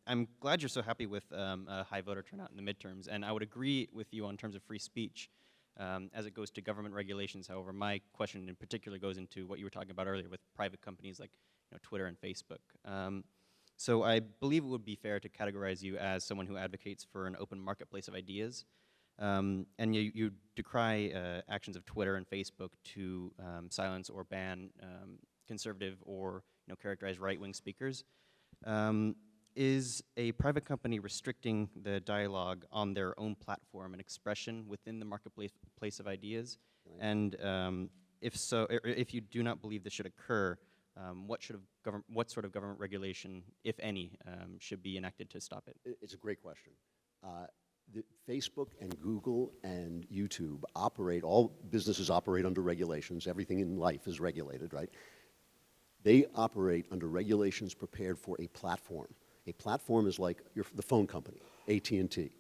I'm glad you're so happy with a high voter turnout in the midterms, and I would agree with you on terms of free speech as it goes to government regulations. However, my question in particular goes into what you were talking about earlier with private companies like Twitter and Facebook. So I believe it would be fair to categorize you as someone who advocates for an open marketplace of ideas, and you decry actions of Twitter and Facebook to silence or ban conservative or characterize right-wing speakers. Is a private company restricting the dialogue on their own platform and expression within the marketplace of ideas? And if so, if you do not believe this should occur, what sort of government regulation, if any, should be enacted to stop it? It's a great question. Facebook and Google and YouTube all businesses operate under regulations. Everything in life is regulated, right? They operate under regulations prepared for a platform. A platform is like the phone company, AT&T.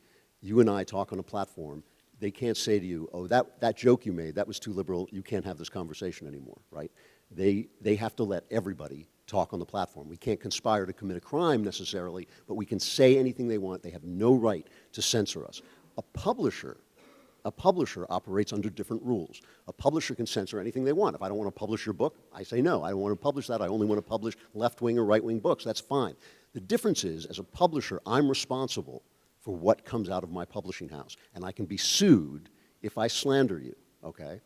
You and I talk on a platform. They can't say to you, oh, that joke you made, that was too liberal, you can't have this conversation anymore, right? They have to let everybody talk on the platform. We can't conspire to commit a crime necessarily, but we can say anything they want. They have no right to censor us. A publisher operates under different rules. A publisher can censor anything they want. If I don't want to publish your book, I say no. I don't want to publish that. I only want to publish left-wing or right-wing books. That's fine. The difference is, as a publisher, I'm responsible for what comes out of my publishing house, and I can be sued if I slander you, okay?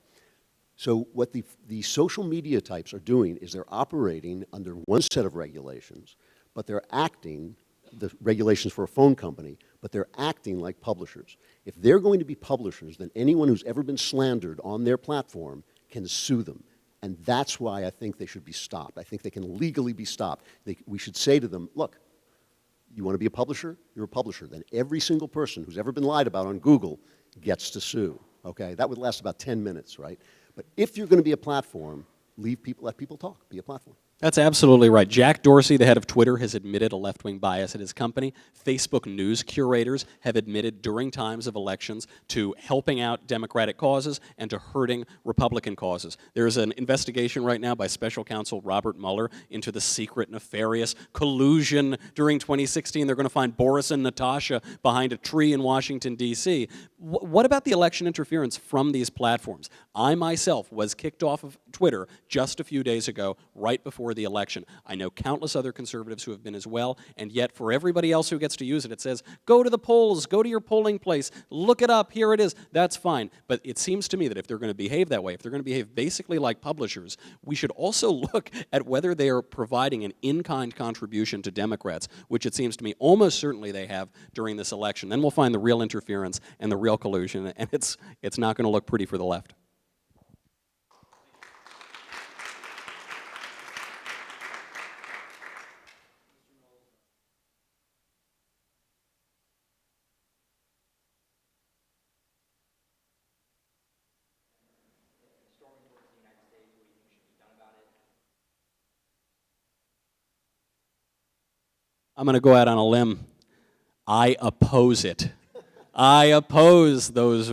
So what the social media types are doing is they're operating under one set of regulations, but they're acting, the regulations for a phone company, but they're acting like publishers. If they're going to be publishers, then anyone who's ever been slandered on their platform can sue them. And that's why I think they should be stopped. I think they can legally be stopped. We should say to them, look, you want to be a publisher? You're a publisher. Then every single person who's ever been lied about on Google gets to sue, okay? That would last about 10 minutes, right? But if you're going to be a platform, let people talk, be a platform. That's absolutely right. Jack Dorsey, the head of Twitter, has admitted a left-wing bias at his company. Facebook news curators have admitted during times of elections to helping out Democratic causes and to hurting Republican causes. There's an investigation right now by special counsel Robert Mueller into the secret, nefarious collusion during 2016. They're going to find Boris and Natasha behind a tree in Washington, D.C. What about the election interference from these platforms? I myself was kicked off of Twitter just a few days ago, right before the election. I know countless other conservatives who have been as well, and yet for everybody else who gets to use it, it says, go to the polls, go to your polling place, look it up, here it is. That's fine. But it seems to me that if they're going to behave that way, if they're going to behave basically like publishers, we should also look at whether they are providing an in-kind contribution to Democrats, which it seems to me almost certainly they have during this election. Then we'll find the real interference and the real collusion, and it's not going to look pretty for the left. I'm going to go out on a limb. I oppose it. I oppose those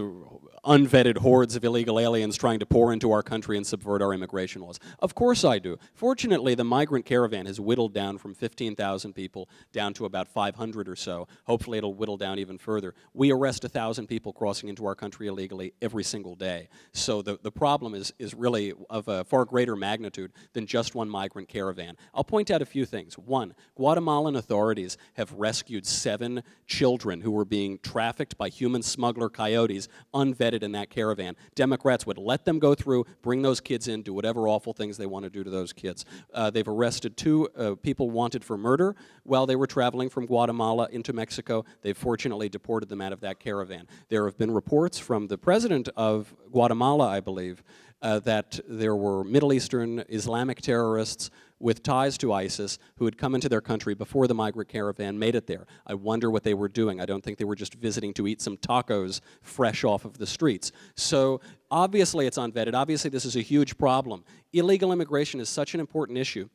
unvetted hordes of illegal aliens trying to pour into our country and subvert our immigration laws. Of course I do. Fortunately, the migrant caravan has whittled down from 15,000 people down to about 500 or so. Hopefully it'll whittle down even further. We arrest 1,000 people crossing into our country illegally every single day. So the problem is really of a far greater magnitude than just one migrant caravan. I'll point out a few things. One, Guatemalan authorities have rescued 7 children who were being trafficked by human smuggler coyotes, unvetted in that caravan. Democrats would let them go through, bring those kids in, do whatever awful things they want to do to those kids. They've arrested 2 people wanted for murder while they were traveling from Guatemala into Mexico. They've fortunately deported them out of that caravan. There have been reports from the president of Guatemala, I believe, that there were Middle Eastern Islamic terrorists with ties to ISIS who had come into their country before the migrant caravan made it there. I wonder what they were doing. I don't think they were just visiting to eat some tacos fresh off of the streets. So obviously it's unvetted. Obviously this is a huge problem. Illegal immigration is such an important issue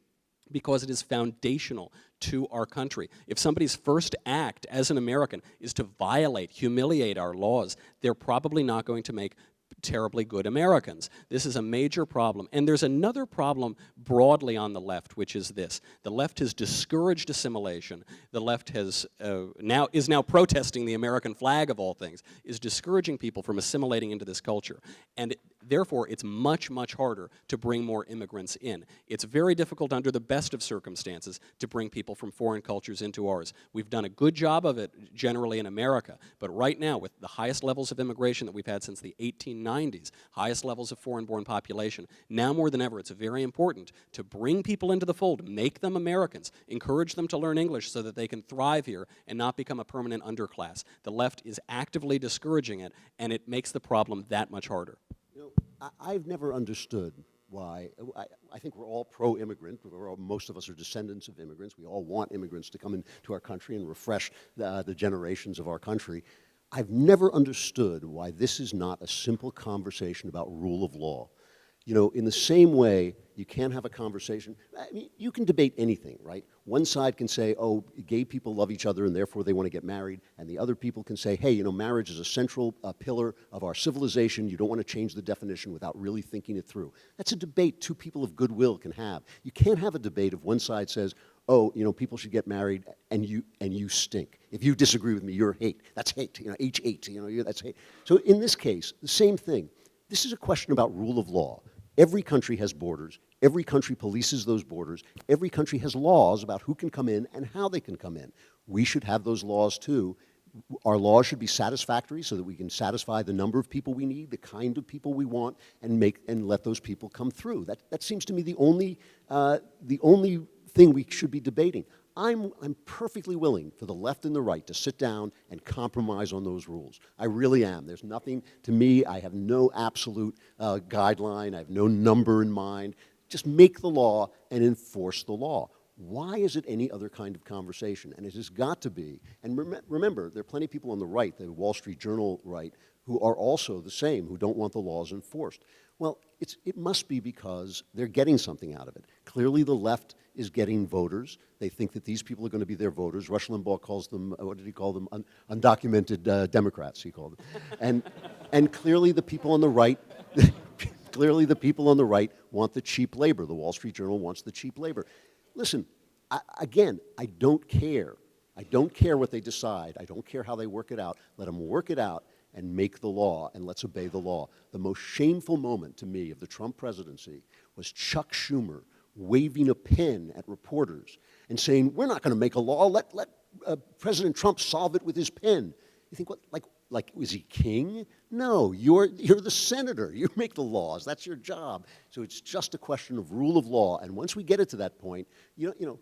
because it is foundational to our country. If somebody's first act as an American is to violate, humiliate our laws, they're probably not going to make terribly good Americans. This is a major problem. And there's another problem broadly on the left, which is this. The left has discouraged assimilation. The left has now protesting the American flag of all things, is discouraging people from assimilating into this culture. And therefore, it's much, much harder to bring more immigrants in. It's very difficult under the best of circumstances to bring people from foreign cultures into ours. We've done a good job of it generally in America, but right now with the highest levels of immigration that we've had since the 1890s, highest levels of foreign-born population, now more than ever it's very important to bring people into the fold, make them Americans, encourage them to learn English so that they can thrive here and not become a permanent underclass. The left is actively discouraging it, and it makes the problem that much harder. You know, I've never understood why. I think we're all pro-immigrant. Most of us are descendants of immigrants. We all want immigrants to come into our country and refresh the generations of our country. I've never understood why this is not a simple conversation about rule of law. You know, in the same way, you can't have a conversation. I mean, you can debate anything, right? One side can say, oh, gay people love each other and therefore they want to get married. And the other people can say, hey, you know, marriage is a central pillar of our civilization. You don't want to change the definition without really thinking it through. That's a debate 2 people of goodwill can have. You can't have a debate if one side says, oh, you know, people should get married and you stink. If you disagree with me, you're hate. That's hate, you know, H8, you know, that's hate. So in this case, the same thing. This is a question about rule of law. Every country has borders. Every country polices those borders. Every country has laws about who can come in and how they can come in. We should have those laws too. Our laws should be satisfactory so that we can satisfy the number of people we need, the kind of people we want, and let those people come through. That seems to me the only thing we should be debating. I'm perfectly willing for the left and the right to sit down and compromise on those rules. I really am. There's nothing, to me, I have no absolute guideline. I have no number in mind. Just make the law and enforce the law. Why is it any other kind of conversation? And it has got to be, and remember, there are plenty of people on the right, the Wall Street Journal right, who are also the same, who don't want the laws enforced. Well, it must be because they're getting something out of it. Clearly the left is getting voters. They think that these people are going to be their voters. Rush Limbaugh calls them, what did he call them? Undocumented Democrats, he called them. And clearly the people on the right, clearly the people on the right want the cheap labor. The Wall Street Journal wants the cheap labor. Listen, again, I don't care. I don't care what they decide. I don't care how they work it out. Let them work it out and make the law, and let's obey the law. The most shameful moment to me of the Trump presidency was Chuck Schumer waving a pen at reporters and saying, we're not going to make a law, let President Trump solve it with his pen. You think, what, like is he king? No, you're the senator. You make the laws. That's your job. So it's just a question of rule of law, and once we get it to that point, you know,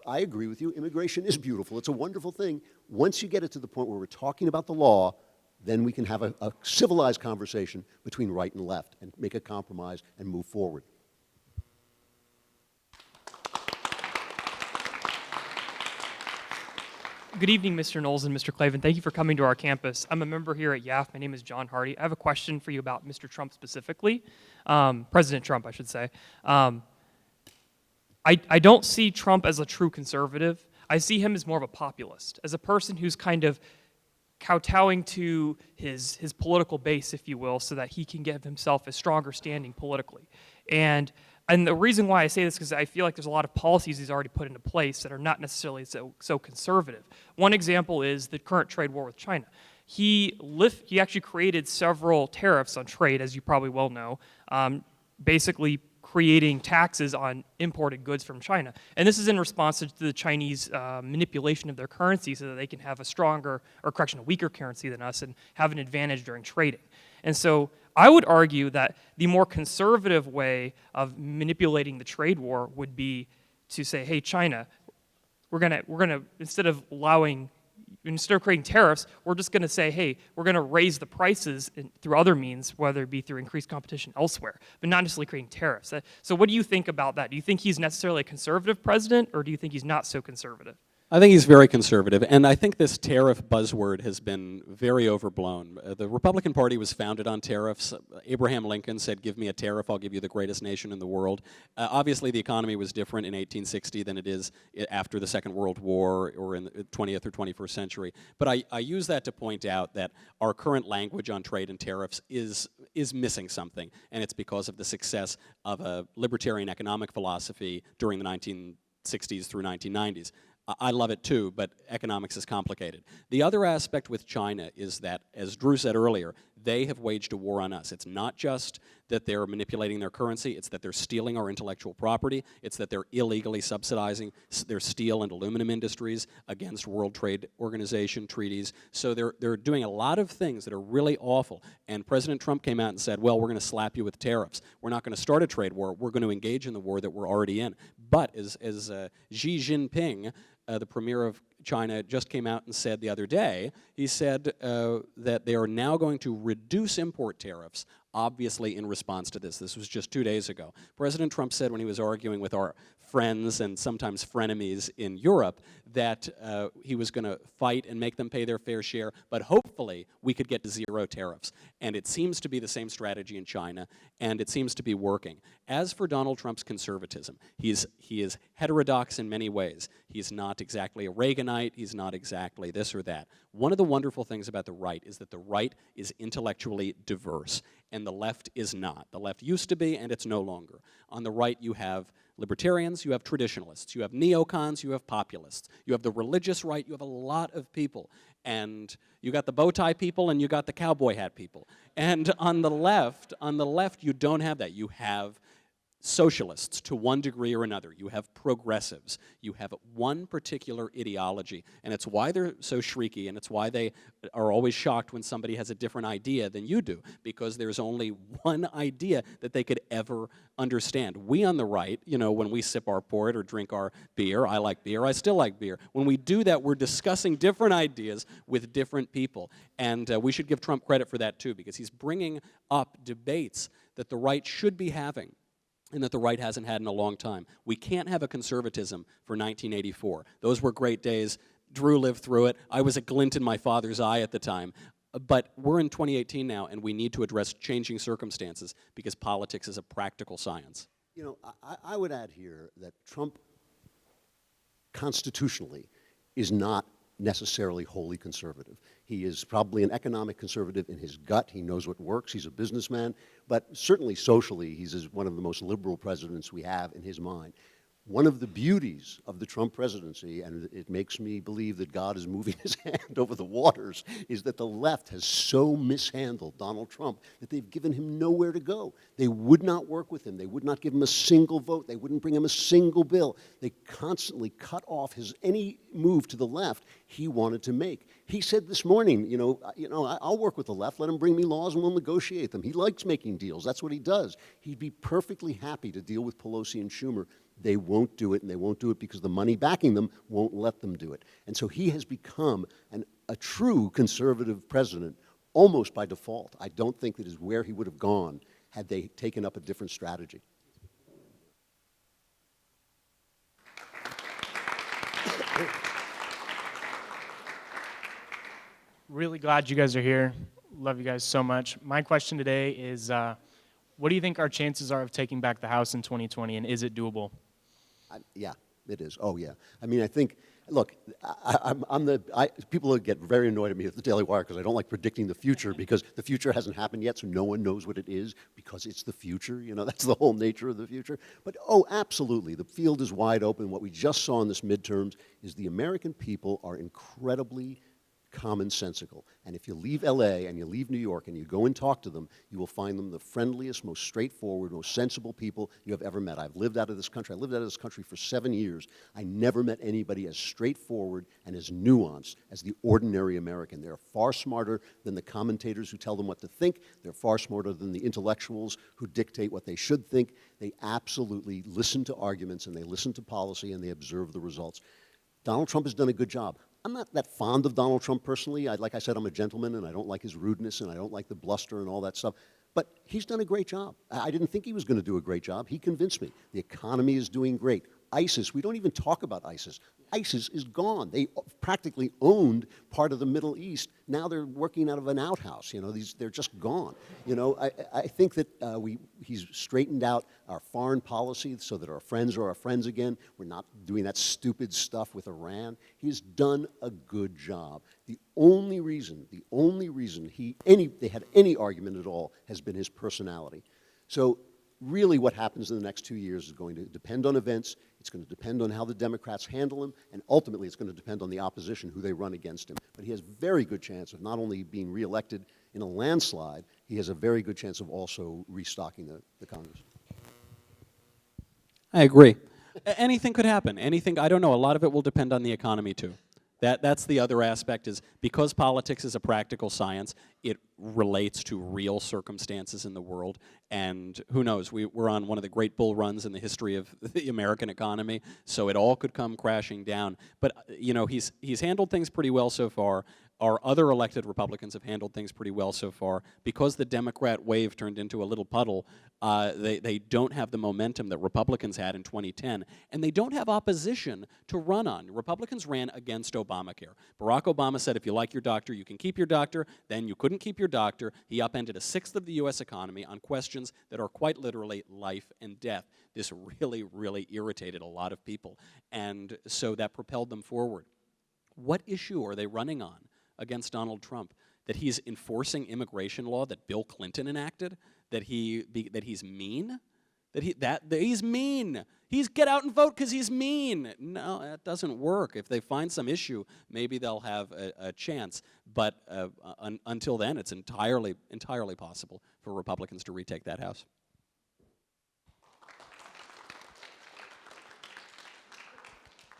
I agree with you, immigration is beautiful. It's a wonderful thing. Once you get it to the point where we're talking about the law, then we can have a civilized conversation between right and left and make a compromise and move forward. Good evening, Mr. Knowles and Mr. Klavan. Thank you for coming to our campus. I'm a member here at YAF. My name is John Hardy. I have a question for you about Mr. Trump specifically, President Trump, I should say. I don't see Trump as a true conservative. I see him as more of a populist, as a person who's kind of kowtowing to his political base, if you will, so that he can give himself a stronger standing politically. And the reason why I say this is because I feel like there's a lot of policies he's already put into place that are not necessarily so conservative. One example is the current trade war with China. He actually created several tariffs on trade, as you probably well know, basically creating taxes on imported goods from China. And this is in response to the Chinese manipulation of their currency so that they can have a weaker currency than us and have an advantage during trading. And so I would argue that the more conservative way of manipulating the trade war would be to say, hey, China, we're gonna instead of creating tariffs, we're just going to say, hey, we're going to raise the prices through other means, whether it be through increased competition elsewhere, but not necessarily creating tariffs. So what do you think about that? Do you think he's necessarily a conservative president, or do you think he's not so conservative? I think he's very conservative, and I think this tariff buzzword has been very overblown. The Republican Party was founded on tariffs. Abraham Lincoln said, give me a tariff, I'll give you the greatest nation in the world. Obviously, the economy was different in 1860 than it is after the Second World War or in the 20th or 21st century. But I use that to point out that our current language on trade and tariffs is missing something, and it's because of the success of a libertarian economic philosophy during the 1960s through 1990s. I love it too, but economics is complicated. The other aspect with China is that, as Drew said earlier, they have waged a war on us. It's not just that they're manipulating their currency, it's that they're stealing our intellectual property, it's that they're illegally subsidizing their steel and aluminum industries against World Trade Organization treaties. So they're doing a lot of things that are really awful. And President Trump came out and said, well, we're going to slap you with tariffs. We're not going to start a trade war. We're going to engage in the war that we're already in. But as Xi Jinping, the premier of China, just came out and said the other day, he said that they are now going to reduce import tariffs, obviously in response to this. This was just 2 days ago. President Trump said when he was arguing with our friends and sometimes frenemies in Europe that he was going to fight and make them pay their fair share, but hopefully we could get to zero tariffs. And it seems to be the same strategy in China, and it seems to be working. As for Donald Trump's conservatism, he is heterodox in many ways. He's not exactly a Reaganite, he's not exactly this or that. One of the wonderful things about the right is that the right is intellectually diverse, and the left is not. The left used to be, and it's no longer. On the right, you have libertarians, you have traditionalists, you have neocons, you have populists, you have the religious right, you have a lot of people, and you got the bow tie people and you got the cowboy hat people. And on the left, you don't have that. You have socialists to one degree or another. You have progressives. You have one particular ideology, and it's why they're so shrieky, and it's why they are always shocked when somebody has a different idea than you do, because there's only one idea that they could ever understand. We on the right, you know, when we sip our port or drink our beer, I like beer, I still like beer. When we do that, we're discussing different ideas with different people, and we should give Trump credit for that too, because he's bringing up debates that the right should be having and that the right hasn't had in a long time. We can't have a conservatism for 1984. Those were great days. Drew lived through it. I was a glint in my father's eye at the time. But we're in 2018 now, and we need to address changing circumstances because politics is a practical science. You know, I would add here that Trump constitutionally is not necessarily wholly conservative. He is probably an economic conservative in his gut. He knows what works. He's a businessman. But certainly socially, he's one of the most liberal presidents we have in his mind. One of the beauties of the Trump presidency, and it makes me believe that God is moving his hand over the waters, is that the left has so mishandled Donald Trump that they've given him nowhere to go. They would not work with him. They would not give him a single vote. They wouldn't bring him a single bill. They constantly cut off any move to the left he wanted to make. He said this morning, I'll work with the left. Let him bring me laws and we'll negotiate them. He likes making deals. That's what he does. He'd be perfectly happy to deal with Pelosi and Schumer. They won't do it, and they won't do it because the money backing them won't let them do it. And so he has become a true conservative president almost by default. I don't think that is where he would have gone had they taken up a different strategy. Really glad you guys are here. Love you guys so much. My question today is, what do you think our chances are of taking back the House in 2020, and is it doable? Yeah, it is. Oh, yeah. I mean, I think, look, people get very annoyed at me at the Daily Wire because I don't like predicting the future because the future hasn't happened yet, so no one knows what it is because it's the future. That's the whole nature of the future. But, oh, absolutely, the field is wide open. What we just saw in this midterms is the American people are incredibly commonsensical. And if you leave LA and you leave New York and you go and talk to them, you will find them the friendliest, most straightforward, most sensible people you have ever met. I've lived out of this country. I lived out of this country for 7 years. I never met anybody as straightforward and as nuanced as the ordinary American. They're far smarter than the commentators who tell them what to think. They're far smarter than the intellectuals who dictate what they should think. They absolutely listen to arguments and they listen to policy and they observe the results. Donald Trump has done a good job. I'm not that fond of Donald Trump personally. Like I said, I'm a gentleman, and I don't like his rudeness, and I don't like the bluster and all that stuff. But he's done a great job. I didn't think he was going to do a great job. He convinced me. The economy is doing great. ISIS, we don't even talk about ISIS. ISIS is gone. They practically owned part of the Middle East. Now they're working out of an outhouse. They're just gone. I think that he's straightened out our foreign policy so that our friends are our friends again. We're not doing that stupid stuff with Iran. He's done a good job. The only reason they had any argument at all has been his personality. So really what happens in the next 2 years is going to depend on events, it's going to depend on how the Democrats handle him, and ultimately it's going to depend on the opposition, who they run against him. But he has very good chance of not only being reelected in a landslide, he has a very good chance of also restocking the Congress. I agree. Anything could happen. Anything, I don't know, a lot of it will depend on the economy too. That's the other aspect, is because politics is a practical science, it relates to real circumstances in the world. And who knows, we're on one of the great bull runs in the history of the American economy, so it all could come crashing down. But he's handled things pretty well so far. Our other elected Republicans have handled things pretty well so far. Because the Democrat wave turned into a little puddle, they don't have the momentum that Republicans had in 2010, and they don't have opposition to run on. Republicans ran against Obamacare. Barack Obama said, if you like your doctor, you can keep your doctor. Then you couldn't keep your doctor. He upended a sixth of the U.S. economy on questions that are quite literally life and death. This really, really irritated a lot of people, and so that propelled them forward. What issue are they running on against Donald Trump? That he's enforcing immigration law that Bill Clinton enacted? That he's mean? That he's mean? He's get out and vote because he's mean. No, that doesn't work. If they find some issue, maybe they'll have a chance. But until then, it's entirely possible for Republicans to retake that House.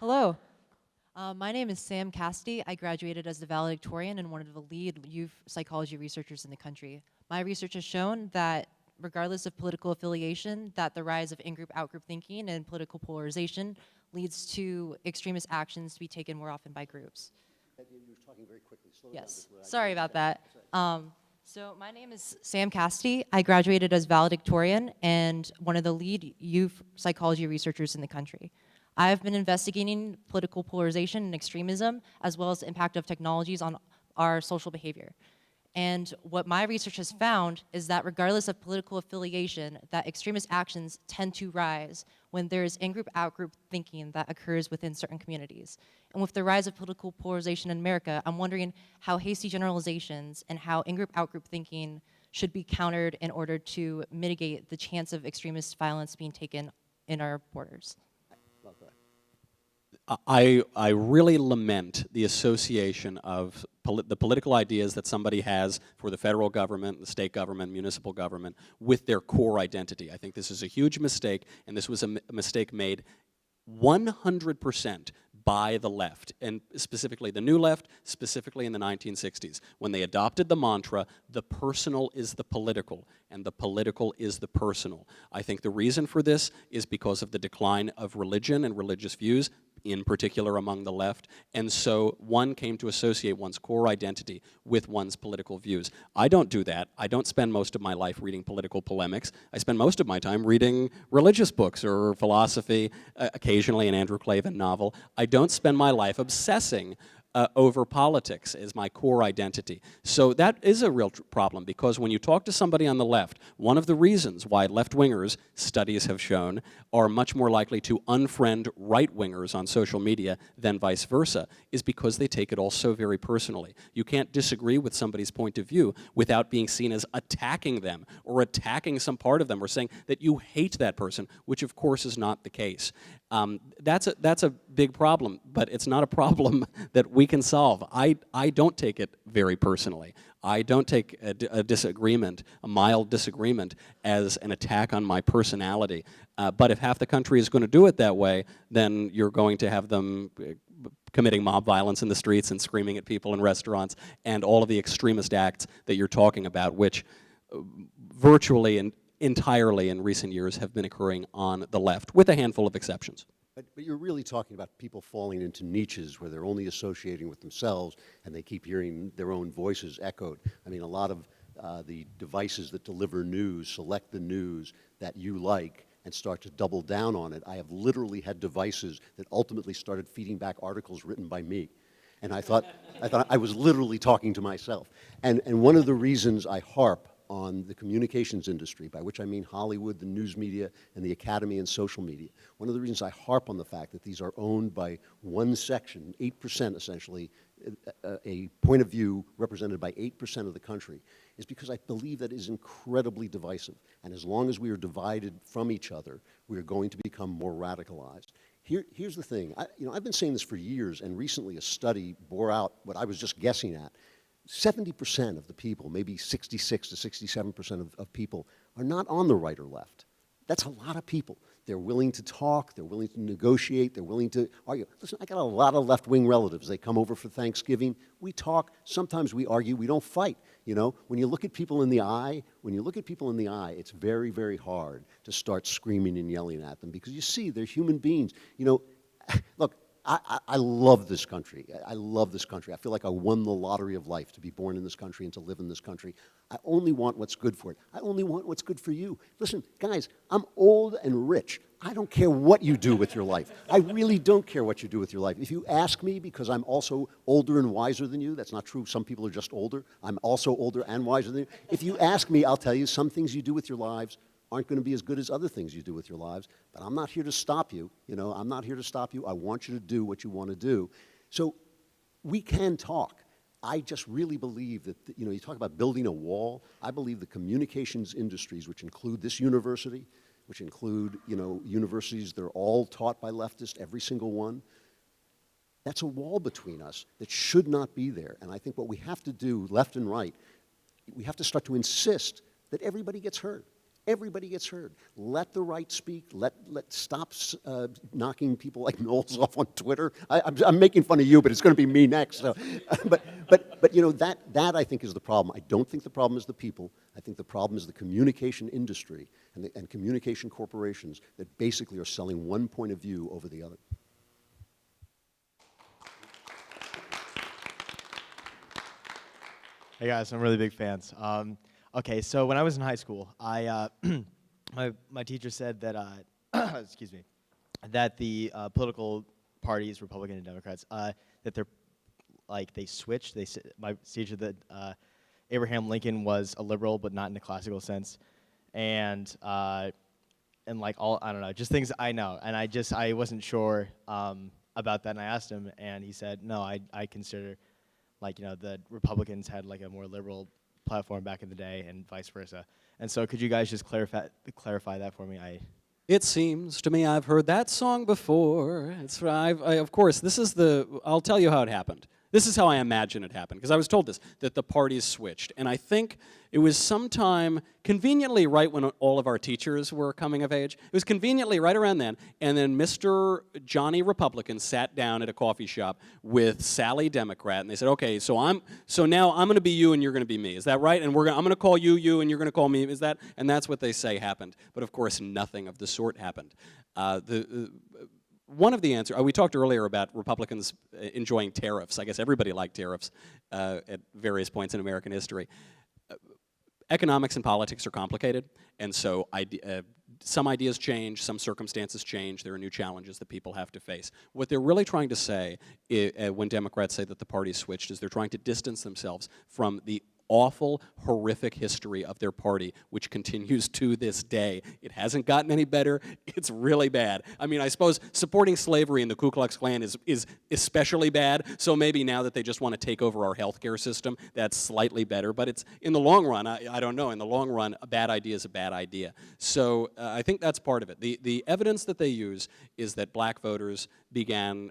Hello. My name is Sam Cassidy. I graduated as the valedictorian and one of the lead youth psychology researchers in the country. My research has shown that regardless of political affiliation, that the rise of in-group, out-group thinking and political polarization leads to extremist actions to be taken more often by groups. You're talking very quickly. Slow Yes, down. sorry about that. So my name is Sam Cassidy. I graduated as valedictorian and one of the lead youth psychology researchers in the country. I've been investigating political polarization and extremism, as well as the impact of technologies on our social behavior. And what my research has found is that regardless of political affiliation, that extremist actions tend to rise when there is in-group, out-group thinking that occurs within certain communities. And with the rise of political polarization in America, I'm wondering how hasty generalizations and how in-group, out-group thinking should be countered in order to mitigate the chance of extremist violence being taken in our borders. I really lament the association of the political ideas that somebody has for the federal government, the state government, municipal government, with their core identity. I think this is a huge mistake, and this was a mistake made 100% by the left, and specifically the New Left, specifically in the 1960s, when they adopted the mantra, the personal is the political, and the political is the personal. I think the reason for this is because of the decline of religion and religious views, in particular among the left, and so one came to associate one's core identity with one's political views. I don't do that. I don't spend most of my life reading political polemics. I spend most of my time reading religious books or philosophy, occasionally an Andrew Klavan novel. I don't spend my life obsessing over politics as my core identity. So that is a real problem, because when you talk to somebody on the left, one of the reasons why left-wingers, studies have shown, are much more likely to unfriend right-wingers on social media than vice versa, is because they take it all so very personally. You can't disagree with somebody's point of view without being seen as attacking them or attacking some part of them or saying that you hate that person, which of course is not the case. That's a big problem, but it's not a problem that we can solve. I don't take it very personally. I don't take a disagreement, a mild disagreement, as an attack on my personality. But if half the country is going to do it that way, then you're going to have them committing mob violence in the streets and screaming at people in restaurants and all of the extremist acts that you're talking about, which virtually and entirely in recent years have been occurring on the left, with a handful of exceptions. But you're really talking about people falling into niches where they're only associating with themselves and they keep hearing their own voices echoed. I mean, a lot of the devices that deliver news select the news that you like and start to double down on it. I have literally had devices that ultimately started feeding back articles written by me. And I thought I was literally talking to myself. And one of the reasons I harp on the communications industry, by which I mean Hollywood, the news media, and the academy and social media. One of the reasons I harp on the fact that these are owned by one section, 8% essentially, a point of view represented by 8% of the country, is because I believe that is incredibly divisive. And as long as we are divided from each other, we are going to become more radicalized. Here's the thing. I've been saying this for years, and recently a study bore out what I was just guessing at. 70% of the people, maybe 66 to 67% of people, are not on the right or left. That's a lot of people. They're willing to talk, they're willing to negotiate, they're willing to argue. Listen, I got a lot of left-wing relatives. They come over for Thanksgiving. We talk. Sometimes we argue. We don't fight. You know, when you look at people in the eye, it's very, very hard to start screaming and yelling at them, because you see they're human beings. You know, look, I love this country. I love this country. I feel like I won the lottery of life to be born in this country and to live in this country. I only want what's good for it. I only want what's good for you. Listen, guys, I'm old and rich. I don't care what you do with your life. I really don't care what you do with your life. If you ask me, because I'm also older and wiser than you, that's not true. Some people are just older. I'm also older and wiser than you. If you ask me, I'll tell you some things you do with your lives aren't going to be as good as other things you do with your lives, but I'm not here to stop you. You know, I'm not here to stop you. I want you to do what you want to do. So we can talk. I just really believe that, you talk about building a wall. I believe the communications industries, which include this university, which include, universities that are all taught by leftists, every single one, that's a wall between us that should not be there. And I think what we have to do, left and right, we have to start to insist that everybody gets heard. Everybody gets heard. Let the right speak. Let stop knocking people like Knowles off on Twitter. I'm making fun of you, but it's going to be me next. So. but that I think is the problem. I don't think the problem is the people. I think the problem is the communication industry and communication corporations that basically are selling one point of view over the other. Hey guys, I'm really big fans. Okay, so when I was in high school, my teacher said that excuse me, that the political parties, Republican and Democrats, that they're like they switched. My teacher that Abraham Lincoln was a liberal, but not in the classical sense, and like I don't know, just things I know, and I wasn't sure about that, and I asked him, and he said, no, I consider, like, the Republicans had like a more liberal platform back in the day, and vice versa. And so, could you guys just clarify that for me? It seems to me I've heard that song before. It's of course, I'll tell you how it happened. This is how I imagine it happened, because I was told this, that the parties switched. And I think it was sometime conveniently right when all of our teachers were coming of age. It was conveniently right around then. And then Mr. Johnny Republican sat down at a coffee shop with Sally Democrat, and they said, okay, so now I'm going to be you and you're going to be me. Is that right? And I'm going to call you you and you're going to call me. Is that? And that's what they say happened. But of course, nothing of the sort happened. One of the answers, we talked earlier about Republicans enjoying tariffs. I guess everybody liked tariffs at various points in American history. Economics and politics are complicated, and so some ideas change, some circumstances change, there are new challenges that people have to face. What they're really trying to say when Democrats say that the party switched is they're trying to distance themselves from the awful, horrific history of their party, which continues to this day. It hasn't gotten any better. It's really bad. I mean, I suppose supporting slavery in the Ku Klux Klan is especially bad, so maybe now that they just want to take over our healthcare system, that's slightly better, but it's, in the long run, I don't know, in the long run, a bad idea is a bad idea. So I think that's part of it. The evidence that they use is that black voters began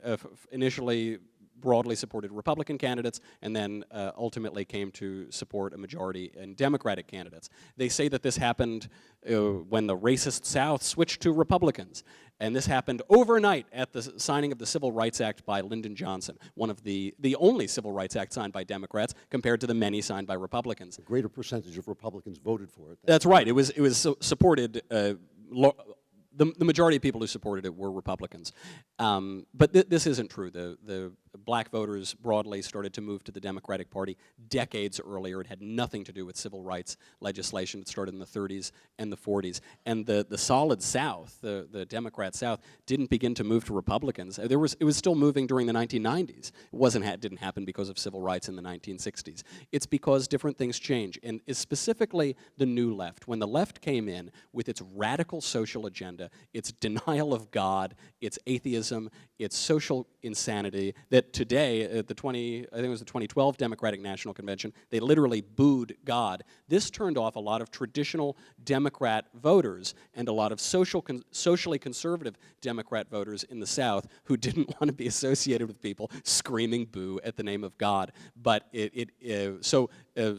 initially broadly supported Republican candidates and then ultimately came to support a majority in Democratic candidates. They say that this happened when the racist South switched to Republicans. And this happened overnight at the signing of the Civil Rights Act by Lyndon Johnson, one of the only Civil Rights Act signed by Democrats compared to the many signed by Republicans. A greater percentage of Republicans voted for it. That's right. It was supported. The majority of people who supported it were Republicans. But this isn't true. The black voters broadly started to move to the Democratic Party decades earlier. It had nothing to do with civil rights legislation. It started in the 30s and the 40s. And the solid South, the Democrat South, didn't begin to move to Republicans. It was still moving during the 1990s. It didn't happen because of civil rights in the 1960s. It's because different things change. And specifically the New Left. When the left came in with its radical social agenda, its denial of God, its atheism, its social insanity, that today at the 2012 Democratic National Convention, they literally booed God. This turned off a lot of traditional Democrat voters and a lot of socially conservative Democrat voters in the South who didn't want to be associated with people screaming boo at the name of God. But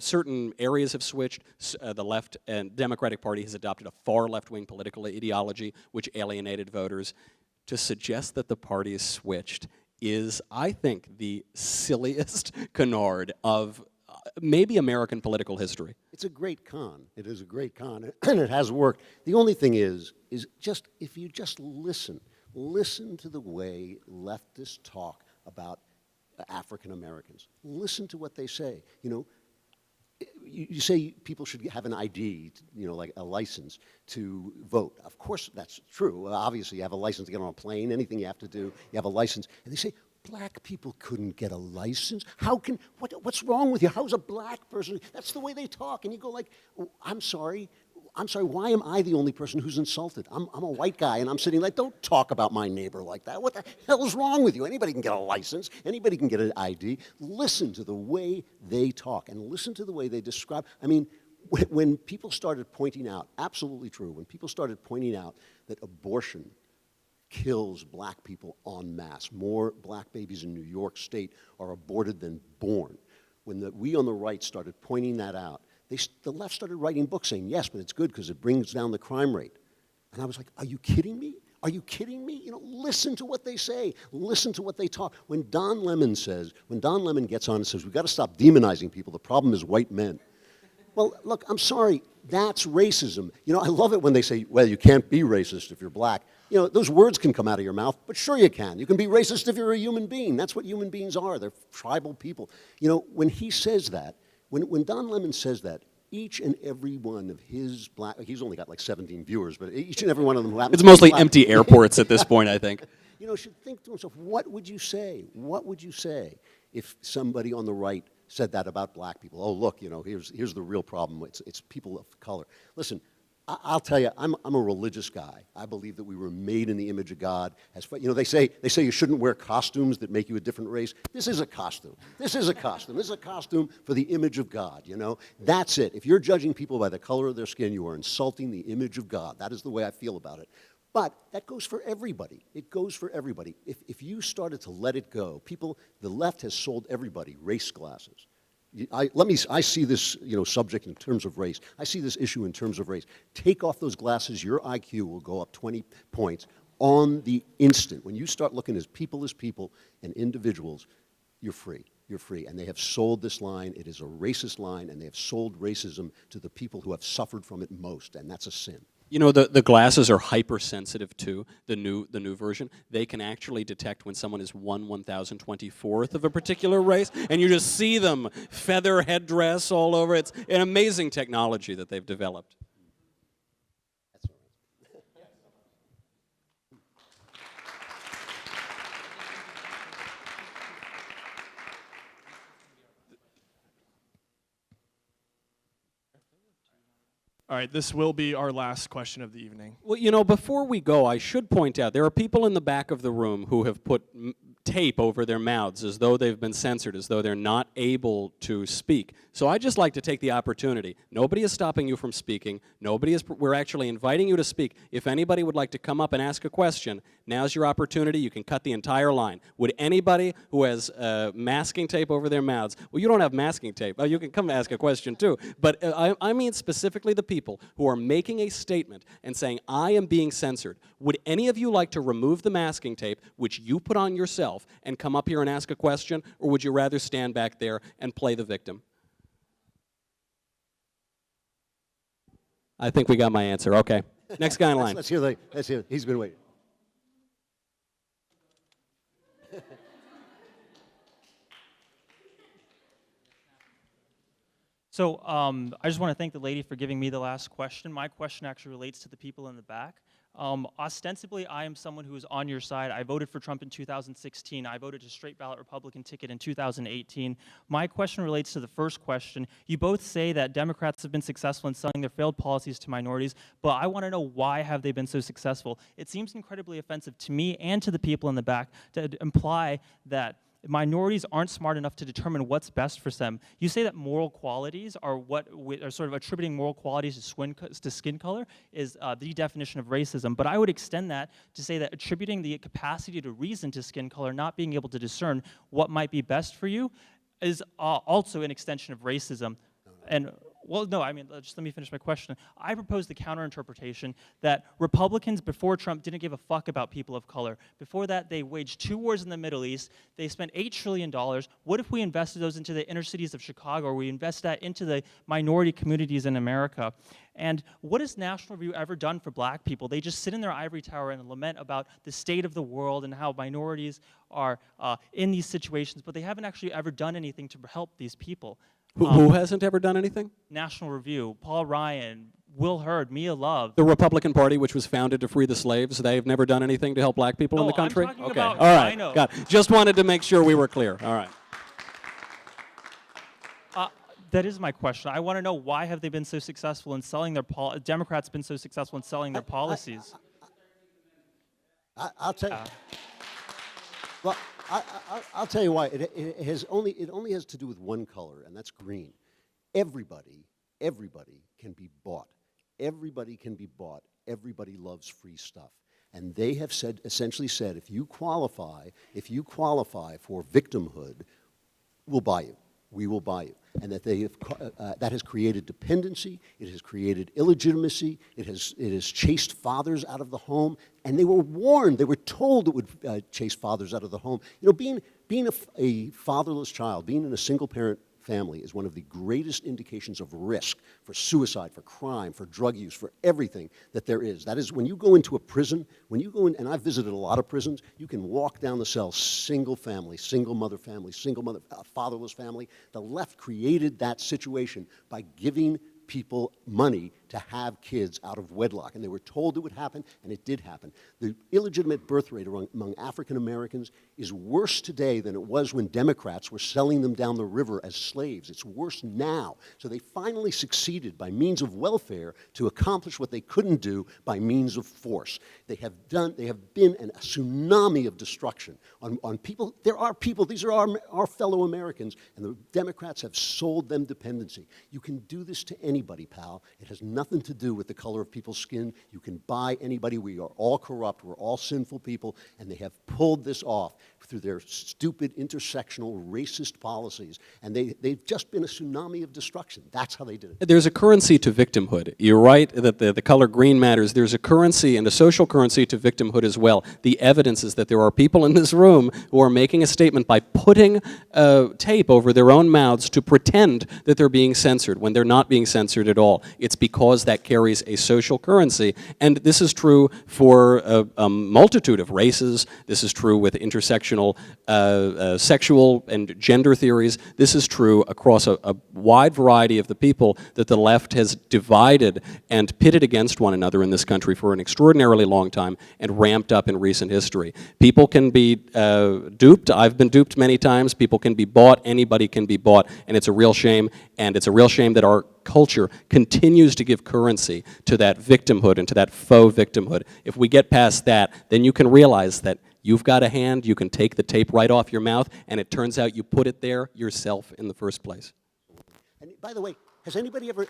certain areas have switched. The left and Democratic Party has adopted a far left-wing political ideology which alienated voters. To suggest that the party has switched is, I think, the silliest canard of maybe American political history. It's a great con. It is a great con, and it has worked. The only thing is just if you just listen to the way leftists talk about African Americans. Listen to what they say. You say people should have an ID, like a license to vote. Of course, that's true. Obviously, you have a license to get on a plane, anything you have to do, you have a license. And they say, black people couldn't get a license? What's wrong with you? How's a black person? That's the way they talk. And you go like, oh, I'm sorry, why am I the only person who's insulted? I'm a white guy, and I'm sitting like, don't talk about my neighbor like that. What the hell is wrong with you? Anybody can get a license. Anybody can get an ID. Listen to the way they talk, and listen to the way they describe. I mean, when people started pointing out, absolutely true, when people started pointing out that abortion kills black people en masse, more black babies in New York State are aborted than born, when we on the right started pointing that out, the left started writing books saying, yes, but it's good because it brings down the crime rate. And I was like, are you kidding me? Are you kidding me? Listen to what they say. Listen to what they talk. When Don Lemon gets on and says, we've got to stop demonizing people, the problem is white men. Well, look, I'm sorry, that's racism. I love it when they say, well, you can't be racist if you're black. Those words can come out of your mouth, but sure you can. You can be racist if you're a human being. That's what human beings are. They're tribal people. When he says that, when Don Lemon says that, each and every one of his black, he's only got like 17 viewers, but each and every one of them. It's mostly empty airports at this point, I think. Should think to himself, what would you say? What would you say if somebody on the right said that about black people. Oh, look, here's the real problem. It's people of color. Listen, I'll tell you, I'm a religious guy. I believe that we were made in the image of God. They say you shouldn't wear costumes that make you a different race. This is a costume. This is a costume. This is a costume for the image of God, That's it. If you're judging people by the color of their skin, you are insulting the image of God. That is the way I feel about it. But that goes for everybody. It goes for everybody. If you started to let it go, the left has sold everybody race glasses. I see this subject in terms of race. I see this issue in terms of race. Take off those glasses, your IQ will go up 20 points on the instant. When you start looking as people and individuals, you're free. You're free. And they have sold this line. It is a racist line, and they have sold racism to the people who have suffered from it most, and that's a sin. The glasses are hypersensitive too, the new version. They can actually detect when someone is 1/1024th of a particular race, and you just see them, feather headdress all over. It's an amazing technology that they've developed. All right, this will be our last question of the evening. Well, before we go, I should point out there are people in the back of the room who have put tape over their mouths as though they've been censored, as though they're not able to speak. So I'd just like to take the opportunity. Nobody is stopping you from speaking. We're actually inviting you to speak. If anybody would like to come up and ask a question, now's your opportunity. You can cut the entire line. Would anybody who has masking tape over their mouths, well, you don't have masking tape. You can come ask a question too. But I mean specifically the people who are making a statement and saying, I am being censored. Would any of you like to remove the masking tape, which you put on yourself, and come up here and ask a question, or would you rather stand back there and play the victim? I think we got my answer. Okay. Next guy in line. Let's hear. He's been waiting. So I just want to thank the lady for giving me the last question. My question actually relates to the people in the back. Ostensibly, I am someone who is on your side. I voted for Trump in 2016. I voted a straight ballot Republican ticket in 2018. My question relates to the first question. You both say that Democrats have been successful in selling their failed policies to minorities, but I want to know, why have they been so successful? It seems incredibly offensive to me and to the people in the back to imply that minorities aren't smart enough to determine what's best for them. You say that moral qualities are sort of attributing moral qualities to skin color is the definition of racism. But I would extend that to say that attributing the capacity to reason to skin color, not being able to discern what might be best for you, is also an extension of racism. Well, no, just let me finish my question. I propose the counter-interpretation that Republicans before Trump didn't give a fuck about people of color. Before that, they waged 2 wars in the Middle East. They spent $8 trillion. What if we invested those into the inner cities of Chicago, or we invest that into the minority communities in America? And what has National Review ever done for black people? They just sit in their ivory tower and lament about the state of the world and how minorities are in these situations, but they haven't actually ever done anything to help these people. Who hasn't ever done anything? National Review, Paul Ryan, Will Hurd, Mia Love. The Republican Party, which was founded to free the slaves, they've never done anything to help black people in the country? I'm talking about all right. Rhino. Got it. Just wanted to make sure we were clear. All right. That is my question. I want to know, why have they been so successful in selling their Democrats been so successful in selling their policies? I'll tell you. Well, I'll tell you why. It only has to do with one color, and that's green. Everybody can be bought. Everybody can be bought. Everybody loves free stuff. And they have essentially said, if you qualify for victimhood, we'll buy you. We will buy you. And that that has created dependency, it has created illegitimacy, it has chased fathers out of the home, and they were warned, they were told it would chase fathers out of the home. Being a fatherless child, being in a single-parent family is one of the greatest indications of risk for suicide, for crime, for drug use, for everything that there is. That is, when you go into a prison, and I've visited a lot of prisons, you can walk down the cell, single family, fatherless family. The left created that situation by giving people money to have kids out of wedlock. And they were told it would happen, and it did happen. The illegitimate birth rate among African Americans is worse today than it was when Democrats were selling them down the river as slaves. It's worse now. So they finally succeeded by means of welfare to accomplish what they couldn't do by means of force. They have been a tsunami of destruction on people. There are people, these are our fellow Americans, and the Democrats have sold them dependency. You can do this to anybody, pal. It has nothing to do with the color of people's skin. You can buy anybody. We are all corrupt. We're all sinful people, and they have pulled this off through their stupid intersectional racist policies, and they've just been a tsunami of destruction. That's how they did it. There's a currency to victimhood. You're right that the color green matters. There's a currency and a social currency to victimhood as well. The evidence is that there are people in this room who are making a statement by putting tape over their own mouths to pretend that they're being censored when they're not being censored at all. It's because that carries a social currency. And this is true for a multitude of races. This is true with intersectional sexual and gender theories. This is true across a wide variety of the people that the left has divided and pitted against one another in this country for an extraordinarily long time and ramped up in recent history. People can be duped. I've been duped many times. People can be bought. Anybody can be bought. And it's a real shame. And it's a real shame that our culture continues to give currency to that victimhood and to that faux victimhood. If we get past that, then you can realize that you've got a hand, you can take the tape right off your mouth, and it turns out you put it there yourself in the first place. And by the way, has anybody ever,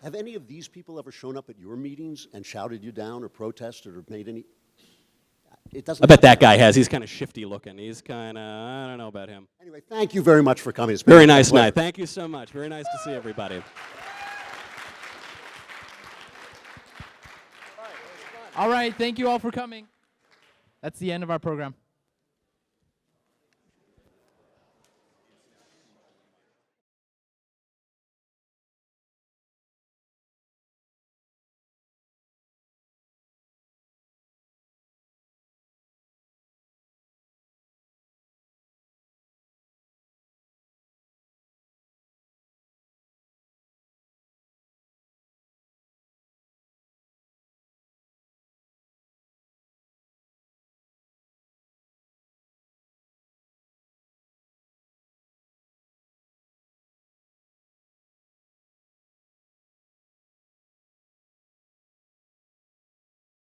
have any of these people ever shown up at your meetings and shouted you down or protested or made any? It doesn't. I bet that guy has. He's kind of shifty looking. He's kind of, I don't know about him. Anyway, thank you very much for coming. It's been Very nice night. Thank you so much. Very nice to see everybody. All right, thank you all for coming. That's the end of our program.